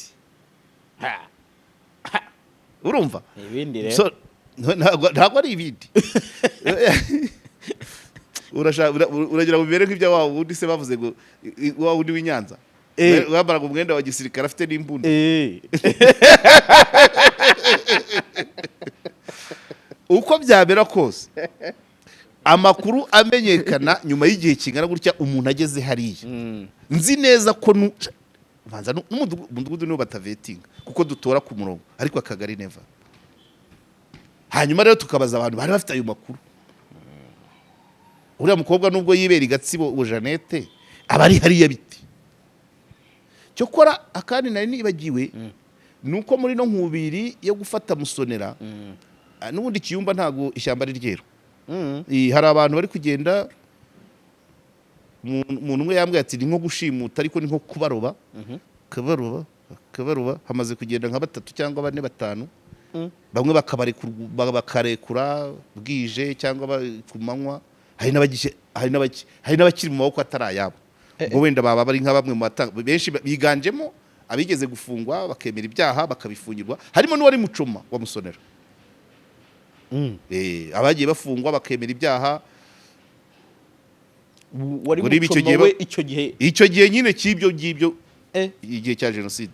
urumva ibindi rero ntabwo ari ibindi uragira bibere nk'ibya wa wundi se bavuze ngo wa wundi w'Inyanza wambaraga umwenda wa gisirikare afite n'imbunda uko byabera kose amakuru amenyekana nyuma y'igihe kingana gutya umuntu ageze hariya nzi neza ko n'umudugudu niwo batavetinga kuko dutora ku murongo ariko akagari neva hanyuma rero tukabaza abantu bari bafite ayo makuru uriya mukobwa nubwo yibera igatsibo Jeannette aba ari hariya biti cyo kora akandi nari nibagiwe nuko muri no nkubiri yo gufata Musonera n'ubundi kiyumba ntago ishyamba ari ryero hari abantu bari kugenda umuntu umwe yambwiye ati ni nko gushimuta ariko ni nko kubaroba kabaroba hamaze kugenda nka 3 cyangwa 4 5 bamwe bakarekura bwije cyangwa ku manywa hari n'abakiri mu maboko atarayabo ngo wenda baba bari nka bamwe mu benshi biganjemo abigeze gufungwa bakemera ibyaha bakabifungirwa harimo n'uwari mucoma wa Musonera abagiye bafungwa bakemera ibyaha wari mucoma we icyo gihe nyine cy'ibyo igihe cya jenoside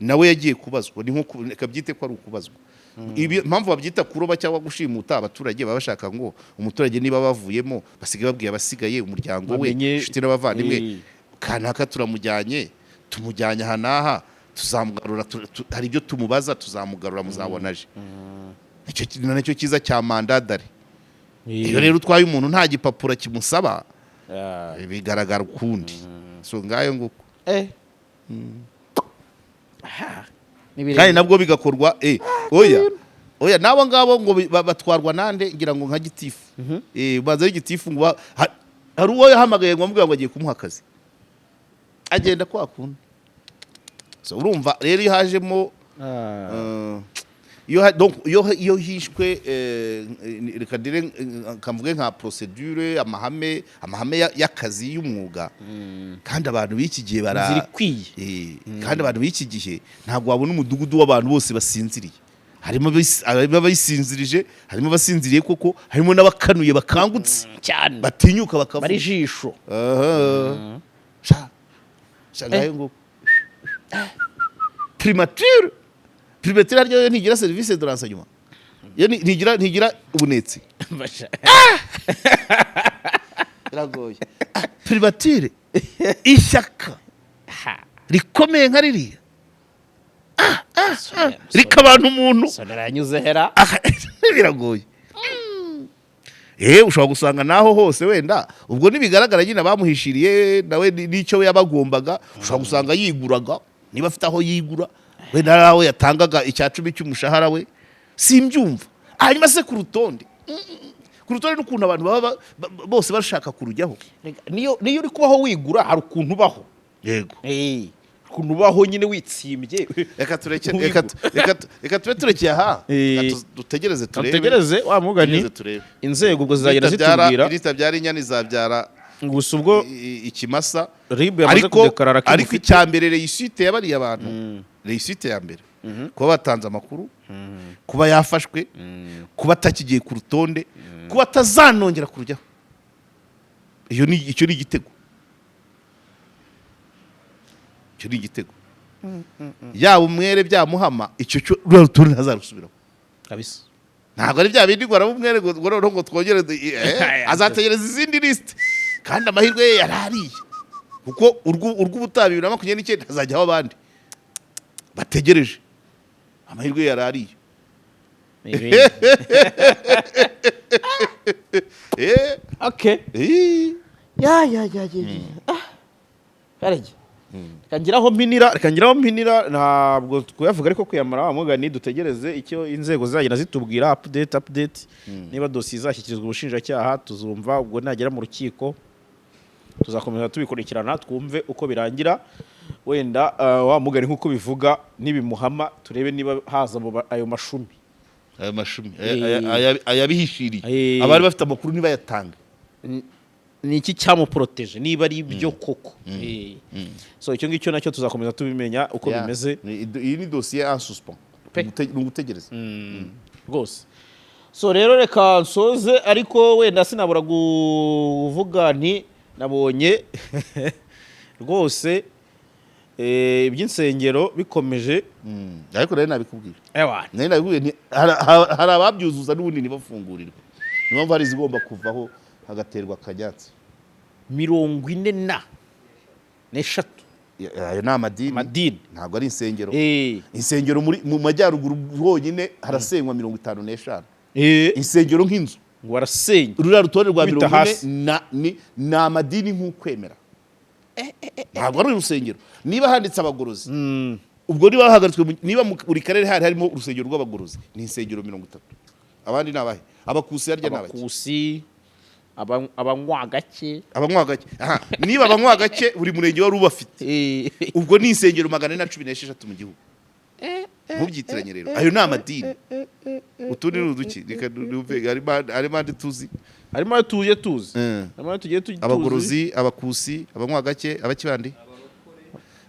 nawe yagiye kubazwa ni nko kabyite ko ari ukubazwa impamvu babyita kuroba cyangwa gushimuta abaturage baba bashaka ngo umuturage niba bavuyemo basigaye babwiye abasigaye umuryango we inshuti n'abavandimwe kanaka turamujyanye tumujyanye aha n'aha tuzamugarura hari ibyo tumubaza tuzamugarura muzabonaje nicyo cyiza cya mandadari iyo rero utwaye umuntu nta gipapuro kimusaba bigaragara ukundi so ngayo nguko kandi nabwo bigakorwa oya nabo ngabo ngo batwarwa nande ngira ngo nka gitifu baza y'igitifu ngo hari uwo yahamagaye ngo amubwira ngo agiye kumuha akazi agenda kwa kundi so urumva rero ihajemo iyo hishwe reka dire kamvuge nka procedure amahame y'akazi y'umwuga kandi abantu b'iki gihe kandi abantu b'iki gihe ntabwo wabona umudugudu w'abantu bose basinziriye harimo abayisinzirije harimo abasinziriye koko harimo n'abakanuye bakangutse cyane batinyuka bakavuga bari jisho shangaye ngo primature haryo ntigira service de renseignement yo ntigira ubunetsi biragoye primature ishyaka rikomeye nka ririya rikabana umuntu sonaranyuze hera biragoye ushobora gusanga naho hose wenda ubwo nibigaragara nyine bamuhishiriye nawe n'icyo yabagombaga ushobora gusanga yiguraga niba afite aho yigura wenda nawe yatangaga icya 10 cy'umushahara we simbyumva hanyuma se ku rutonde ku rutonde n'ukuntu abantu baba bose bashaka kurujyaho. niyo uri kubaho wigura hari ukuntu ubaho. Yego. Ukuntu ubaho nyine witsimbye. Reka tube turekeye aha. Dutegereze turebe. Dutegereze wa mugani inzego ubwo zizagenda zitubwira. Iritabyara inyana izabyara gusa ubwo ikimasa. RIB yamaze kudekarara ko ariko icyambere reisite yabariye abantu. Reisite ya mbere. Kuba batanze amakuru, kuba yafashwe, kuba atakigiye ku rutonde, kuba atazanongera kurujyaho. Icyo ni igitego. Icyo ni igitego. Yaba umwere byamuhama icyo cyo rutonde ntazarusubiraho. Kabisa. Ntabwo ari bya bindi gwara umwere ngo twongere azategereza izindi liste. Kandi amahirwe ye yarariye. Kuko urw'ubutabi 2029 hazajyaho abandi. Bategereje. Amahirwe ye yarariye. Okay. Karege. Kangiraho mpinira ntabwo twavuga ariko kuyamara wa mugani dutegereze icyo inzego zagenda zitubwira update niba dosiye izashyikirizwa ubushinjacyaha tuzumva ubwo nagera mu rukiko tuzakomeza tubikurikirana twumve uko birangira wenda wa mugani nkuko bivuga nibimuhama turebe niba haza ayo mashumi ayabihishiriye abari bafite amakuru niba yatanga ni iki cyamuproteje niba ari ibyo koko. So icyo ngicyo nacyo tuzakomeza tubimenya uko bimeze. Iyi ni dosiye en suspens n'ugutegereza rwose. So rero reka nsoze ariko wenda sinabura kuvuga nti nabonye rwose iby'insengero bikomeje. Ariko rero nabikubwira nari nabikubwiye nti hari ababyuzuza n'ubundi ntibafungurirwe. Niyo mpamvu hari izigomba kuvaho hagaterwa akanyatsi 44. Ayo ni amadini ntabwo ari insengero. Insengero mu majyaruguru honyine harasenywa 55. Insengero nk'inzu ngo warasenya ruriya rutonde rwa 40 ni amadini nk'ukwemera. Ntabwo ari urusengero. Niba handitse abagorozi ubwo niba hahagaritswe niba buri karere harimo urusengero rw'abagorozi ni insengero 30. Abandi nabahe abakusi harya nabahe abakusi abanywagake niba abanywagake buri murenge wari ubafite ubwo ni insengero 416 mu gihugu. Mubyitiranye rero ayo ni amadini. Utundi n'uduki reka duve ari mande tuzi harimo tuzi abagorozi abakusi abanywagake abakibandi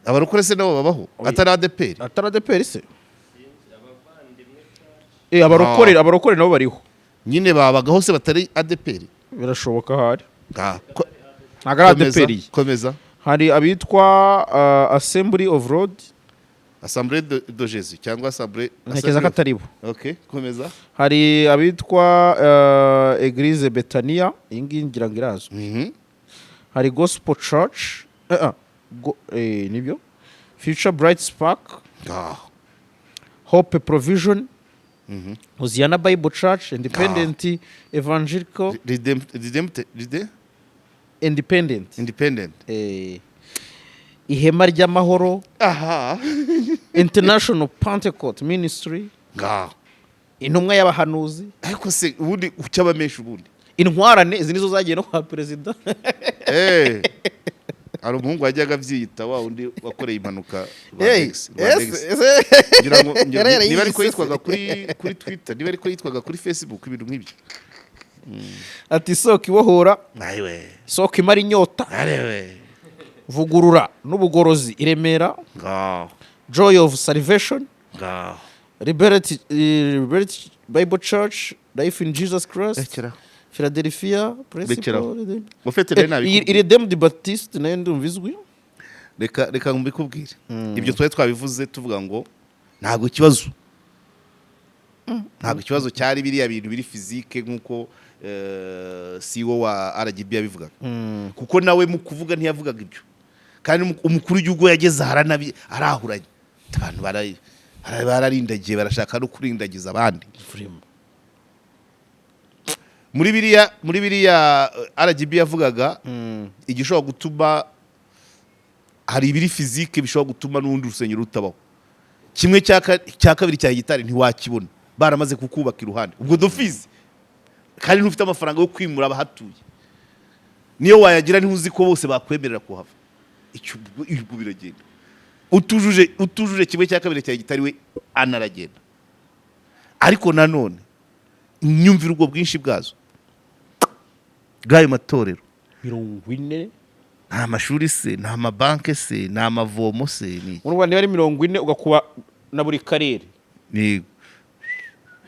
abarokore se nabo babaho atari ADPR se abarokore nabo bariho nyine babagaho se batari ADPR. Birashoboka hari ntago ari ADPR. Komeza. Hari abitwa Assembly of Road Assemblée de Jésus cyangwa Assemblée ntakeza kataribo. Okay, komeza. Hari abitwa Église Betania ingi ngira ngirazwe. Hari Gospel Church nibyo Future Bright Spark Hope Provision Hosiana Bible Church Independent Evangelical Independent Ihema ry'amahoro International Pentecost Ministry intumwa y'abahanuzi. Ariko se ubundi ucyabamesha ubundi intwarane izi nizo zagiye no kwa president. Ari umuhungu wajyaga byiyita wa undi wakoreye impanuka niba ariko yitwaga kuri Twitter niba ariko yitwaga kuri Facebook ibintu nk'ibyo. Ati soko ibohora soko imara inyota vugurura n'ubugorozi iremera Joy of Salvation Liberty Bible Church Life in Jesus Christ Philadelphia Principle Redeemed Baptist nayo ndumvizwe. Reka mbikubwire ibyo twabivuze tuvuga ngo ntabwo ikibazo cyari biriya bintu biri physique nkuko CEO wa RGB yabivuga kuko nawe mu kuvuga ntiyavugaga ibyo kandi umukuru w'igihugu yageze haranabi arahuranye abantu bararindagiye barashaka no kurindagiza abandi. Muri biriya RGB yavugaga igishobora gutuma hari ibiri physique bishobora gutuma n'undi rusengero rutabaho. Kimwe cya kabiri cya gitari ntiwakibona baramaze kukubaka iruhande ubwo dofizi kandi ntufite amafaranga yo kwimura abahatuye, niyo wayagira ntuzi ko bose bakwemerera kuhava, icyo ubwo biragenda. Utujuje kimwe cya kabiri cya gitari we anaragenda. Ariko nanone nyumvira ubwo bwinshi bwazo bw'ayo matorero 40, nta mashuri se, nta mabanke se, nta mavomo se, ni mu Rwanda ari 40 ugakuba na buri karere ni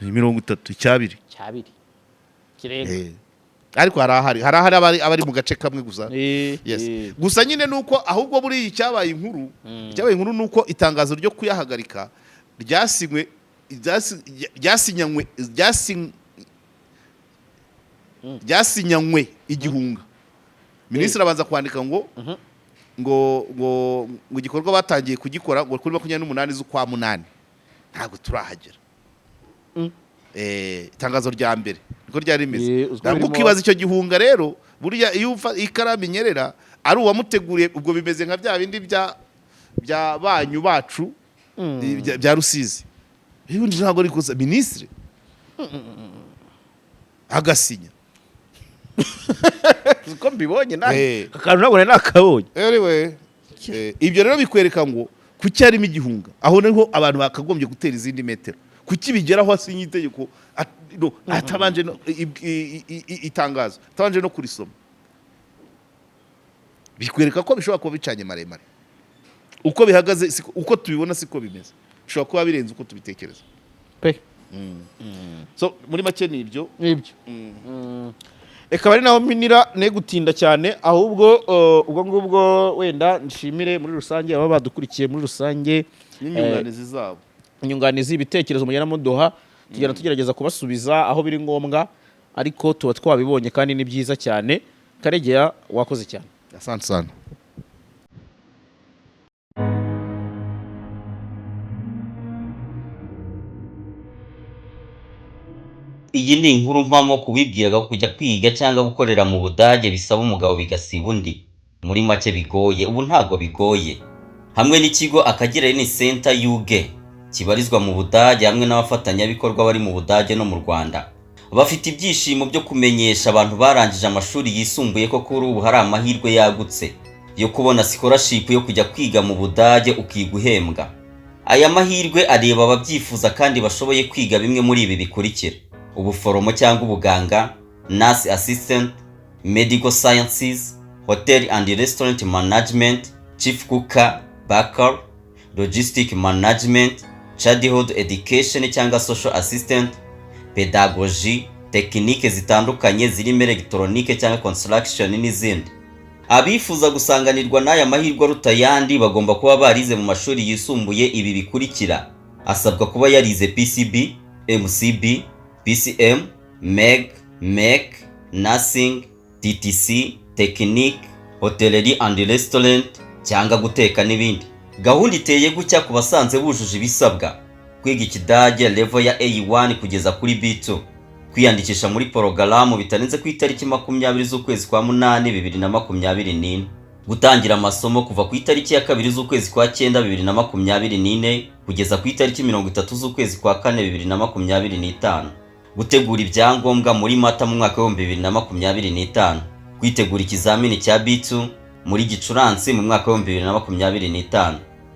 30 cyabiri kirenga. Ariko harahari abari mu gace kamwe gusa. Yes. Gusa nyine nuko ahubwo buri cyabaye inkuru nuko itangazo ryo kuyahagarika ryasinyanywe igihunga. Minisitiri abanza kwandika ngo igikorwa batangiye kugikora ngo kuri 28 z'ukwa munani ntabwo turahagera. Itangazo rya mbere niko ryari rimeze. Ntabwo ukibaza icyo gihunga rero buriya iyo ikaramu inyerera ari uwamuteguriye, ubwo bimeze nka bya bindi bya banyu bacu bya Rusizi. Ubundi ntabwo ari kuza minisitiri agasinya uko mbibonye nawe akantu nabone nakabonye. Anyway, ibyo rero bikwereka ngo kuki harimo igihunga, aho niho abantu bakagombye gutera izindi metero. Kuki bigeraho asinye itegeko atabanje itangazo atabanje no kurisoma, bikwereka ko bishobora kuba bicanye maremare. Uko bihagaze uko tubibona siko bimeze, bishobora kuba birenze uko tubitekereza pe. So muri make ni ibyo. Eka bari naho minira ne gutinda cyane, ahubwo ubwo ngubwo wenda nshimire muri rusange aba badukurikiye muri rusange n'inyunganizi zabo, inyunganizi ibitekerezo mujyana mudoha, tugenda tugerageza kubasubiza aho biri ngombwa, ariko tuba twabibonye kandi ni byiza cyane. Karegeya wakoze cyane. Asante sana. Iyi ni inkuru mpamo kubibwiraga kujya kwiga cyangwa gukorera mu Budage bisaba umugabo bigasiba undi. Muri make bigoye, ubu ntabwo bigoye. Hamwe n'ikigo Akagera Learning Center UG kibarizwa mu Budage hamwe n'abafatanyabikorwa bari mu Budage no mu Rwanda, bafite ibyishimo byo kumenyesha abantu barangije amashuri yisumbuye ko kuri ubu hari amahirwe yagutse yo kubona scholarship yo kujya kwiga mu Budage ukiga uhembwa. Aya mahirwe areba ababyifuza kandi bashoboye kwiga bimwe muri ibi bikurikira: ubuforomo cyangwa ubuganga, nurse assistant, medical sciences, hotel and restaurant management, chief cooker, baker, logistic management, childhood education cyangwa social assistant, pedagogy, tekinike zitandukanye zirimo electronique cyangwa construction n'izindi. Abifuza gusanganirwa n'aya mahirwe aruta yandi bagomba kuba barize mu mashuri yisumbuye ibi bikurikira: asabwa kuba yarize PCB, MCB, PCM, MEG, MEC, Nursing, TTC, Technique, Hotellerie and Restaurant cyangwa guteka n'ibindi. Gahunda iteye gutya ku basanze bujuje ibisabwa: kwiga Ikidage level ya A1 kugeza kuri B2, kwiyandikisha muri porogaramu bitarenze ku itariki 20 z'ukwezi kwa 8 2024, gutangira amasomo kuva ku itariki ya 2 z'ukwezi kwa 9 2024 kugeza ku itariki 30 z'ukwezi kwa 4 2025, gutegura ibyangombwa muri Mata mu mwaka wa 2025, kwitegura ikizamini cya B2 muri Gicurasi mu mwaka wa 2025,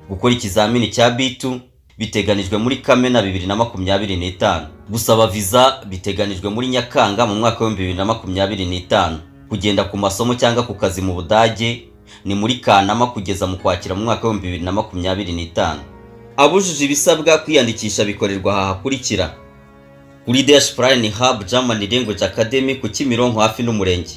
gukora ikizamini cya B2 biteganijwe muri Kamena 2025, gusaba visa biteganijwe muri Nyakanga mu mwaka wa 2025, kugenda ku masomo cyangwa ku kazi mu Budage ni muri Kanama kugeza mu Kwakira mu mwaka wa 2025. Abujuje ibisabwa kwiyandikisha bikorerwa aha hakurikira: kuri Dash Prime Hub German Language Academy ku Kimironko hafi n'umurenge,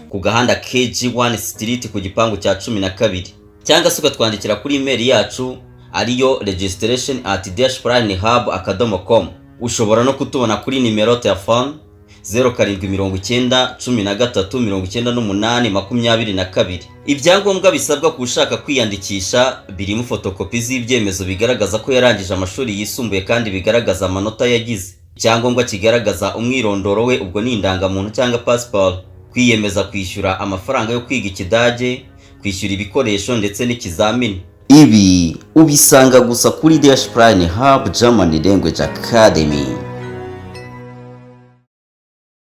ku gahanda KG1 Street ku gipangu cya 12, cyangwa se ukatwandikira kuri email yacu ariyo registration@dashprinehub.com. Ushobora no kutubona kuri nimero telefone 0719139822. Ibyangombwa bisabwa ku ushaka kwiyandikisha birimo fotokopi z'ibyemezo bigaragaza ko yarangije amashuri yisumbuye kandi bigaragaza amanota yagize, icyangombwa kigaragaza umwirondoro we, ubwo ni indangamuntu cyangwa passport, kwiyemeza kwishyura amafaranga yo kwiga Ikidage, kwishyura ibikoresho ndetse n'ikizamini. Ibi ubisanga gusa kuri Dash Prime Hub German Language Academy.